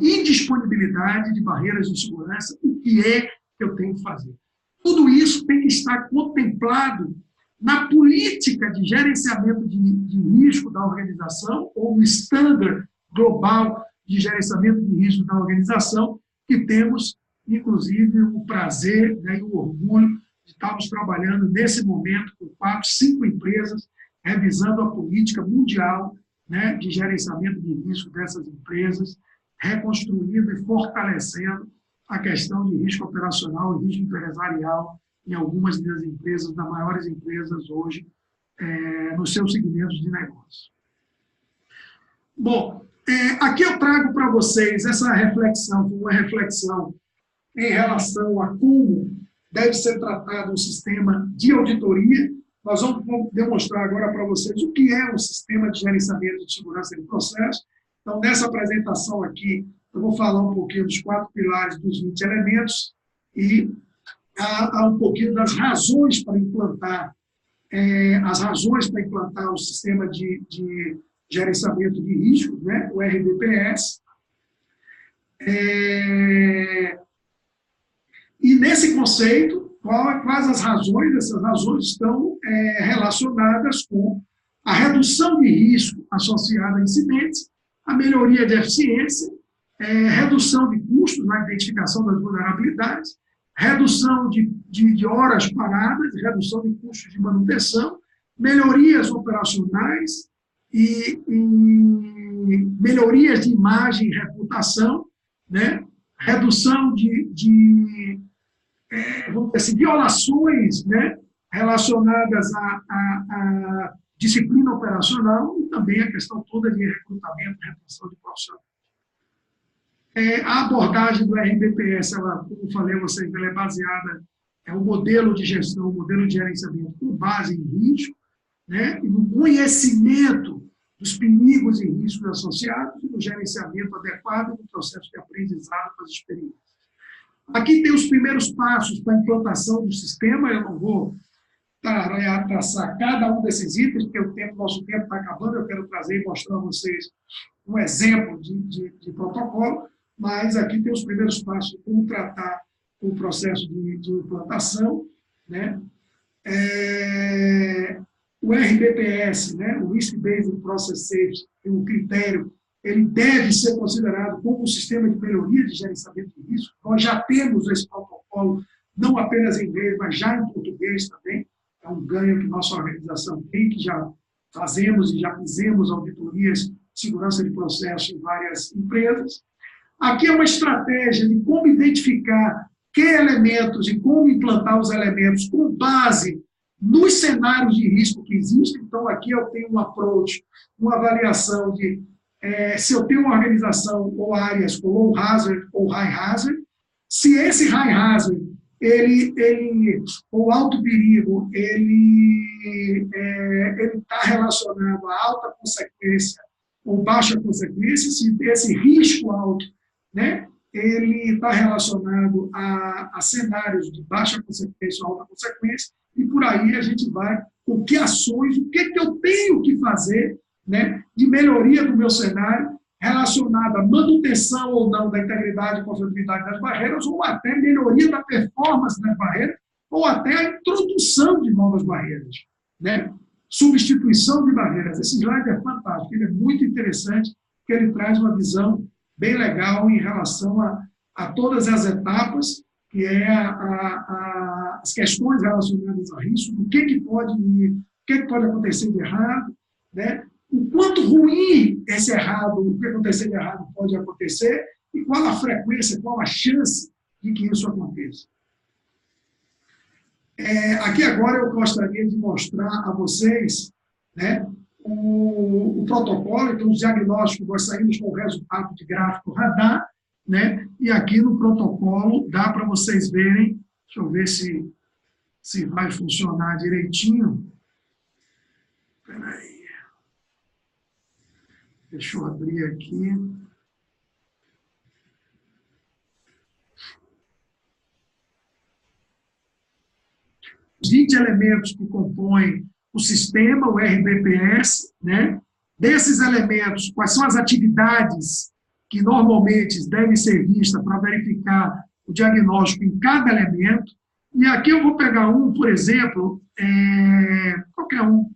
indisponibilidade de barreiras de segurança, o que é que eu tenho que fazer? Tudo isso tem que estar contemplado na política de gerenciamento de risco da organização, ou no standard global de gerenciamento de risco da organização, que temos, inclusive, o prazer, né, e o orgulho de estarmos trabalhando nesse momento com 4, 5 empresas, revisando a política mundial, né, de gerenciamento de risco dessas empresas, reconstruindo e fortalecendo a questão de risco operacional e risco empresarial em algumas das empresas, das maiores empresas hoje, nos seus segmentos de negócio. Bom, aqui eu trago para vocês essa reflexão, uma reflexão em relação a como deve ser tratado um sistema de auditoria. Nós vamos demonstrar agora para vocês o que é um sistema de gerenciamento de segurança de processo. Então, nessa apresentação aqui, eu vou falar um pouquinho dos 4 pilares dos 20 elementos e há um pouquinho das razões para implantar, o sistema de gerenciamento de riscos, né, o RDPS. E nesse conceito, quais as razões? Essas razões estão relacionadas com a redução de risco associada a incidentes, a melhoria de eficiência, redução de custos na identificação das vulnerabilidades, redução de horas paradas, redução de custos de manutenção, melhorias operacionais e melhorias de imagem e reputação, né? Redução de vamos dizer assim, violações, né, relacionadas à disciplina operacional e também a questão toda de recrutamento, retenção de profissionais. A abordagem do RBPS, ela, como eu falei a vocês, ela é baseada um modelo de gestão, um modelo de gerenciamento com base em risco, né, e no conhecimento dos perigos e riscos associados e no gerenciamento adequado do processo de aprendizado das experiências. Aqui tem os primeiros passos para a implantação do sistema, eu não vou traçar cada um desses itens, porque nosso tempo está acabando, eu quero trazer e mostrar a vocês um exemplo de protocolo, mas aqui tem os primeiros passos de como tratar o processo de implantação, né? O RBPS, né? O Risk Based Process Safety, um critério, ele deve ser considerado como um sistema de melhoria de gerenciamento de risco. Nós já temos esse protocolo, não apenas em inglês, mas já em português também. É um ganho que nossa organização tem, que já fazemos e já fizemos auditorias de segurança de processo em várias empresas. Aqui é uma estratégia de como identificar que elementos e como implantar os elementos com base nos cenários de risco que existem. Então, aqui eu tenho um approach, uma avaliação de se eu tenho uma organização ou áreas com low hazard ou high hazard, se esse high hazard, ou alto perigo, ele está relacionado a alta consequência ou baixa consequência, se esse risco alto, né, ele está relacionado a cenários de baixa consequência ou alta consequência, e por aí a gente vai com que ações, o que eu tenho que fazer, né, de melhoria do meu cenário, relacionada à manutenção ou não da integridade e confiabilidade das barreiras, ou até melhoria da performance das barreiras, ou até a introdução de novas barreiras, né? Substituição de barreiras. Esse slide é fantástico, ele é muito interessante, porque ele traz uma visão bem legal em relação a todas as etapas, que é as questões relacionadas a risco, o que pode acontecer de errado, né? O quanto ruim esse errado, o que acontecer de errado pode acontecer, e qual a frequência, qual a chance de que isso aconteça. Aqui agora eu gostaria de mostrar a vocês, né, o protocolo. Então, os diagnósticos, nós saímos com o resultado de gráfico radar, né, e aqui no protocolo dá para vocês verem, deixa eu ver se vai funcionar direitinho. Espera aí. Deixa eu abrir aqui. Os 20 elementos que compõem o sistema, o RBPS, né? Desses elementos, quais são as atividades que normalmente devem ser vistas para verificar o diagnóstico em cada elemento. E aqui eu vou pegar um, por exemplo, qualquer um,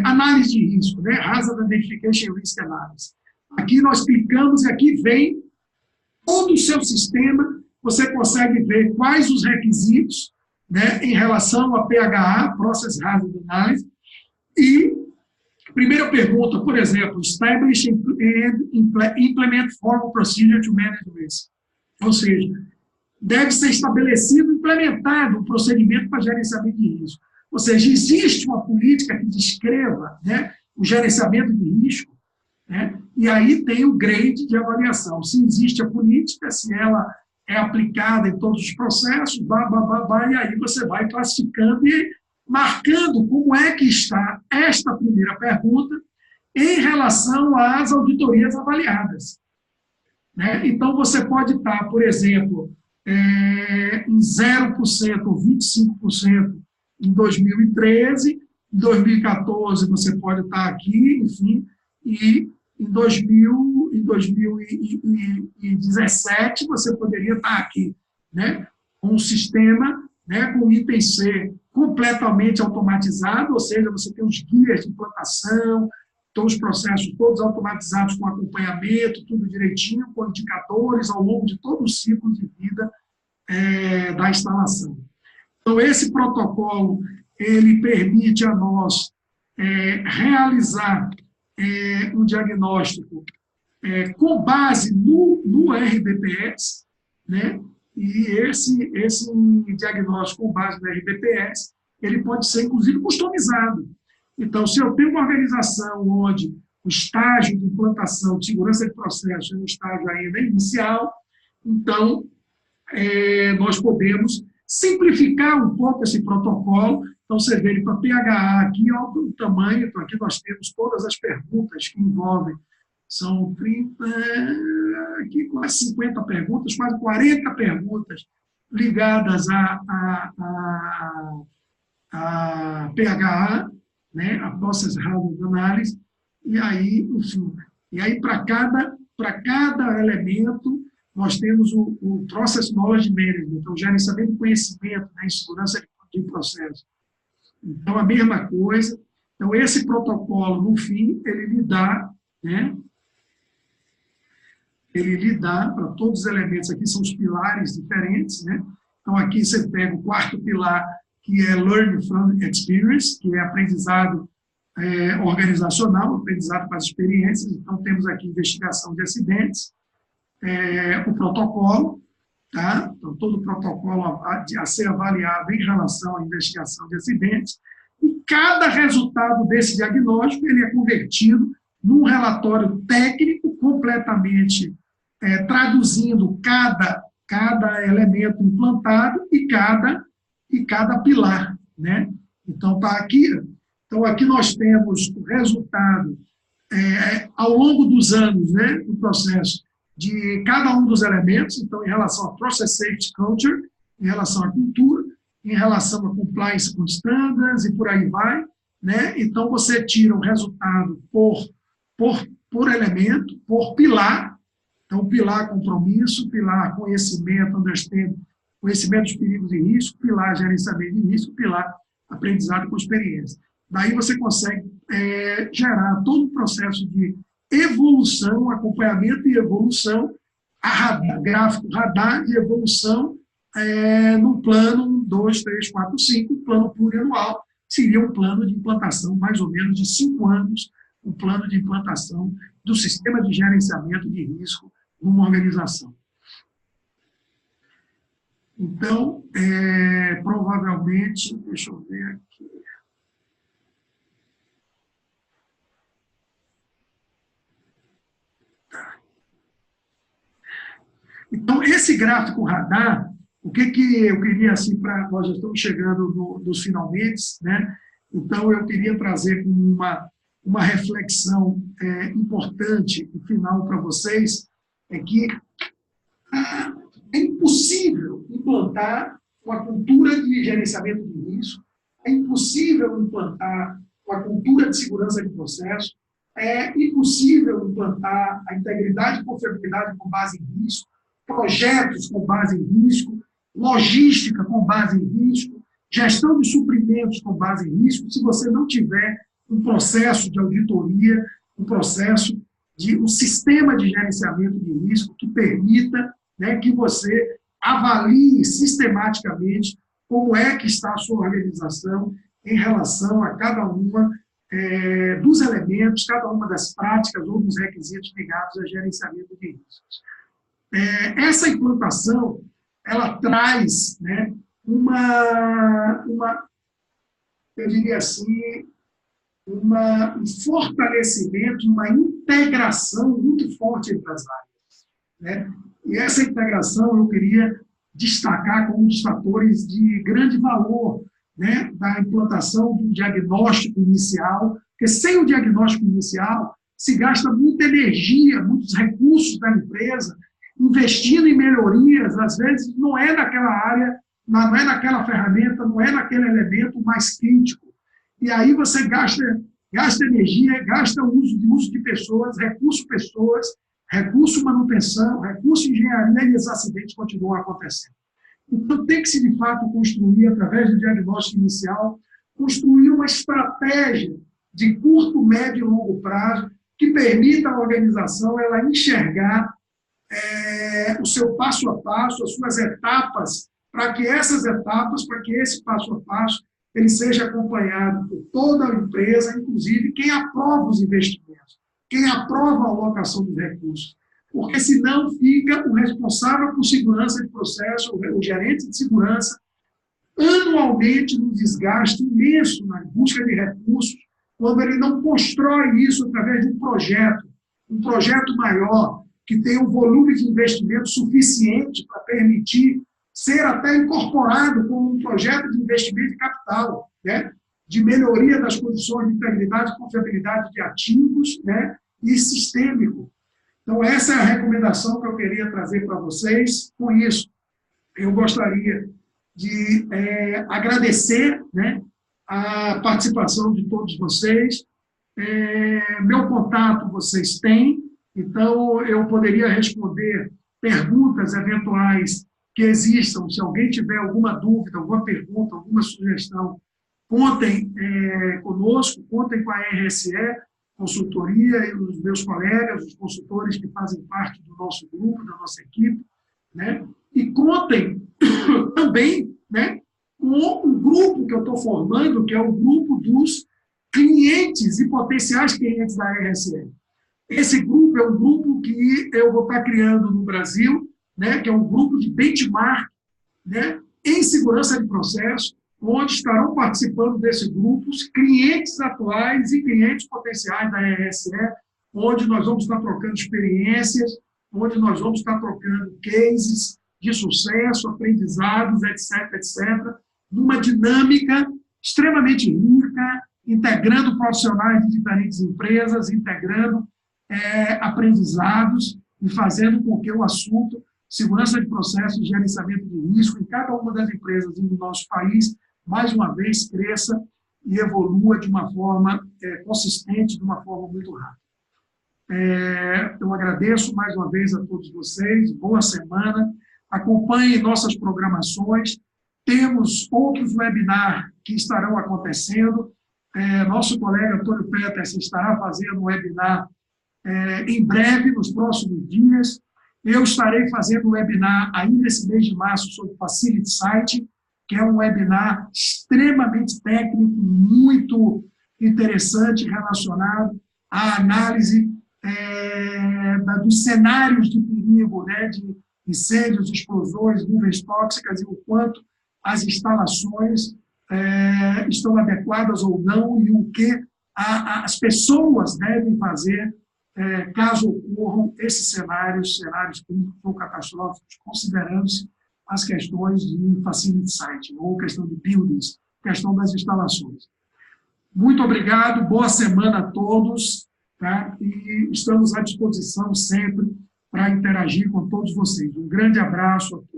análise de risco, né? Hazard Identification Risk Analysis. Aqui nós clicamos e aqui vem todo o seu sistema, você consegue ver quais os requisitos, né, em relação a PHA, Process Hazard Analysis, e primeira pergunta, por exemplo, Establish and Implement Formal Procedure to Manage Risk. Ou seja, deve ser estabelecido, implementado um procedimento para gerenciamento de risco. Ou seja, existe uma política que descreva, né, o gerenciamento de risco, né, e aí tem o grade de avaliação. Se existe a política, se ela é aplicada em todos os processos, e aí você vai classificando e marcando como é que está esta primeira pergunta em relação às auditorias avaliadas, né? Então, você pode estar, por exemplo, em 0% ou 25% em 2013, em 2014 você pode estar aqui, enfim, e em 2017 você poderia estar aqui, né, com um sistema, né, com o item C completamente automatizado, ou seja, você tem os guias de implantação, todos os processos todos automatizados com acompanhamento, tudo direitinho, com indicadores ao longo de todo o ciclo de vida da instalação. Então, esse protocolo, ele permite a nós realizar um diagnóstico com base no RBPS, né? E esse diagnóstico com base no RBPS, ele pode ser, inclusive, customizado. Então, se eu tenho uma organização onde o estágio de implantação de segurança de processo é um estágio ainda inicial, então, nós podemos simplificar um pouco esse protocolo. Então, você vê ele para PHA aqui, ó, o tamanho. Então, aqui nós temos todas as perguntas que envolvem, são 30, aqui quase 50 perguntas, quase 40 perguntas ligadas a PHA, né, a Process Hazard Analysis, e aí, enfim, e aí para cada elemento nós temos o Process Knowledge Management, então gerenciamento de conhecimento, né, em segurança de processo. Então, a mesma coisa. Então, esse protocolo, no fim, ele lhe dá, né, ele lhe dá para todos os elementos, aqui são os pilares diferentes, né? Então, aqui você pega o quarto pilar, que é Learning from Experience, que é aprendizado organizacional, aprendizado com as experiências. Então, temos aqui investigação de acidentes, o protocolo, tá? Então, todo o protocolo a ser avaliado em relação à investigação de acidentes, e cada resultado desse diagnóstico ele é convertido num relatório técnico completamente traduzindo cada elemento implantado e cada pilar, né? Então, tá aqui. Então, aqui nós temos o resultado ao longo dos anos, né, do processo de cada um dos elementos. Então, em relação a Process Safety Culture, em relação à cultura, em relação a compliance com standards e por aí vai, né? Então, você tira o resultado por elemento, por pilar. Então, pilar compromisso, pilar conhecimento, understanding, conhecimento dos perigos e riscos, pilar gerenciamento de risco, pilar aprendizado com experiência. Daí você consegue gerar todo o processo de evolução, acompanhamento e evolução, gráfico radar de evolução no plano 1, 2, 3, 4, 5, plano plurianual, seria um plano de implantação mais ou menos de 5 anos, um plano de implantação do sistema de gerenciamento de risco numa organização. Então, provavelmente, deixa eu ver aqui. Tá. Então, esse gráfico radar, o que eu queria, assim, nós já estamos chegando nos finalmente, né? Então, eu queria trazer como uma reflexão importante e final para vocês, é que é impossível implantar uma cultura de gerenciamento de risco, é impossível implantar uma cultura de segurança de processo, é impossível implantar a integridade e confiabilidade com base em risco, projetos com base em risco, logística com base em risco, gestão de suprimentos com base em risco, se você não tiver um processo de auditoria, um processo de um sistema de gerenciamento de risco que permita, né, que você avalie sistematicamente como é que está a sua organização em relação a cada uma dos elementos, cada uma das práticas ou dos requisitos ligados a gerenciamento de riscos. Essa implantação, ela traz, né, eu diria assim, um fortalecimento, uma integração muito forte entre as áreas, né? E essa integração eu queria destacar como um dos fatores de grande valor, né, da implantação do diagnóstico inicial, porque sem o diagnóstico inicial se gasta muita energia, muitos recursos da empresa, investindo em melhorias, às vezes não é naquela área, não é naquela ferramenta, não é naquele elemento mais crítico. E aí você gasta energia, gasta uso de pessoas, recurso manutenção, recurso engenharia, e os acidentes continuam acontecendo. Então, tem que se, de fato, construir, através do diagnóstico inicial, construir uma estratégia de curto, médio e longo prazo que permita à organização ela enxergar o seu passo a passo, as suas etapas, para que esse passo a passo, ele seja acompanhado por toda a empresa, inclusive quem aprova os investimentos, quem aprova a alocação dos recursos. porque senão fica o responsável por segurança de processo, o gerente de segurança, anualmente num desgaste imenso na busca de recursos, quando ele não constrói isso através de um projeto maior, que tenha um volume de investimento suficiente para permitir ser até incorporado como um projeto de investimento de capital, né? De melhoria das condições de integridade e confiabilidade de ativos, né? E sistêmico. Então, essa é a recomendação que eu queria trazer para vocês. Com isso, eu gostaria de agradecer, né, a participação de todos vocês. Meu contato vocês têm, então eu poderia responder perguntas eventuais que existam. Se alguém tiver alguma dúvida, alguma pergunta, alguma sugestão, contem conosco, contem com a RSE Consultoria e os meus colegas, os consultores que fazem parte do nosso grupo, da nossa equipe, né? E contem também, né, com um grupo que eu estou formando, que é o grupo dos clientes e potenciais clientes da RSE. Esse grupo é um grupo que eu vou estar criando no Brasil, né, que é um grupo de benchmark, né, em segurança de processo, onde estarão participando desse grupo os clientes atuais e clientes potenciais da RSE, onde nós vamos estar trocando experiências, onde nós vamos estar trocando cases de sucesso, aprendizados, etc., etc., numa dinâmica extremamente rica, integrando profissionais de diferentes empresas, integrando aprendizados e fazendo com que o assunto segurança de processos e gerenciamento de risco em cada uma das empresas do nosso país, mais uma vez, cresça e evolua de uma forma consistente, de uma forma muito rápida. Eu agradeço mais uma vez a todos vocês, boa semana, acompanhem nossas programações, temos outros webinars que estarão acontecendo, nosso colega Antônio Peters estará fazendo um webinar em breve, nos próximos dias, eu estarei fazendo um webinar ainda nesse mês de março sobre Facility Site, que é um webinar extremamente técnico, muito interessante, relacionado à análise dos cenários de perigo, né, de incêndios, explosões, nuvens tóxicas e o quanto as instalações estão adequadas ou não e o que as pessoas devem fazer caso ocorram esses cenários críticos ou catastróficos, considerando-se as questões de facility site, ou questão de buildings, questão das instalações. Muito obrigado, boa semana a todos, tá? E estamos à disposição sempre para interagir com todos vocês. Um grande abraço a todos.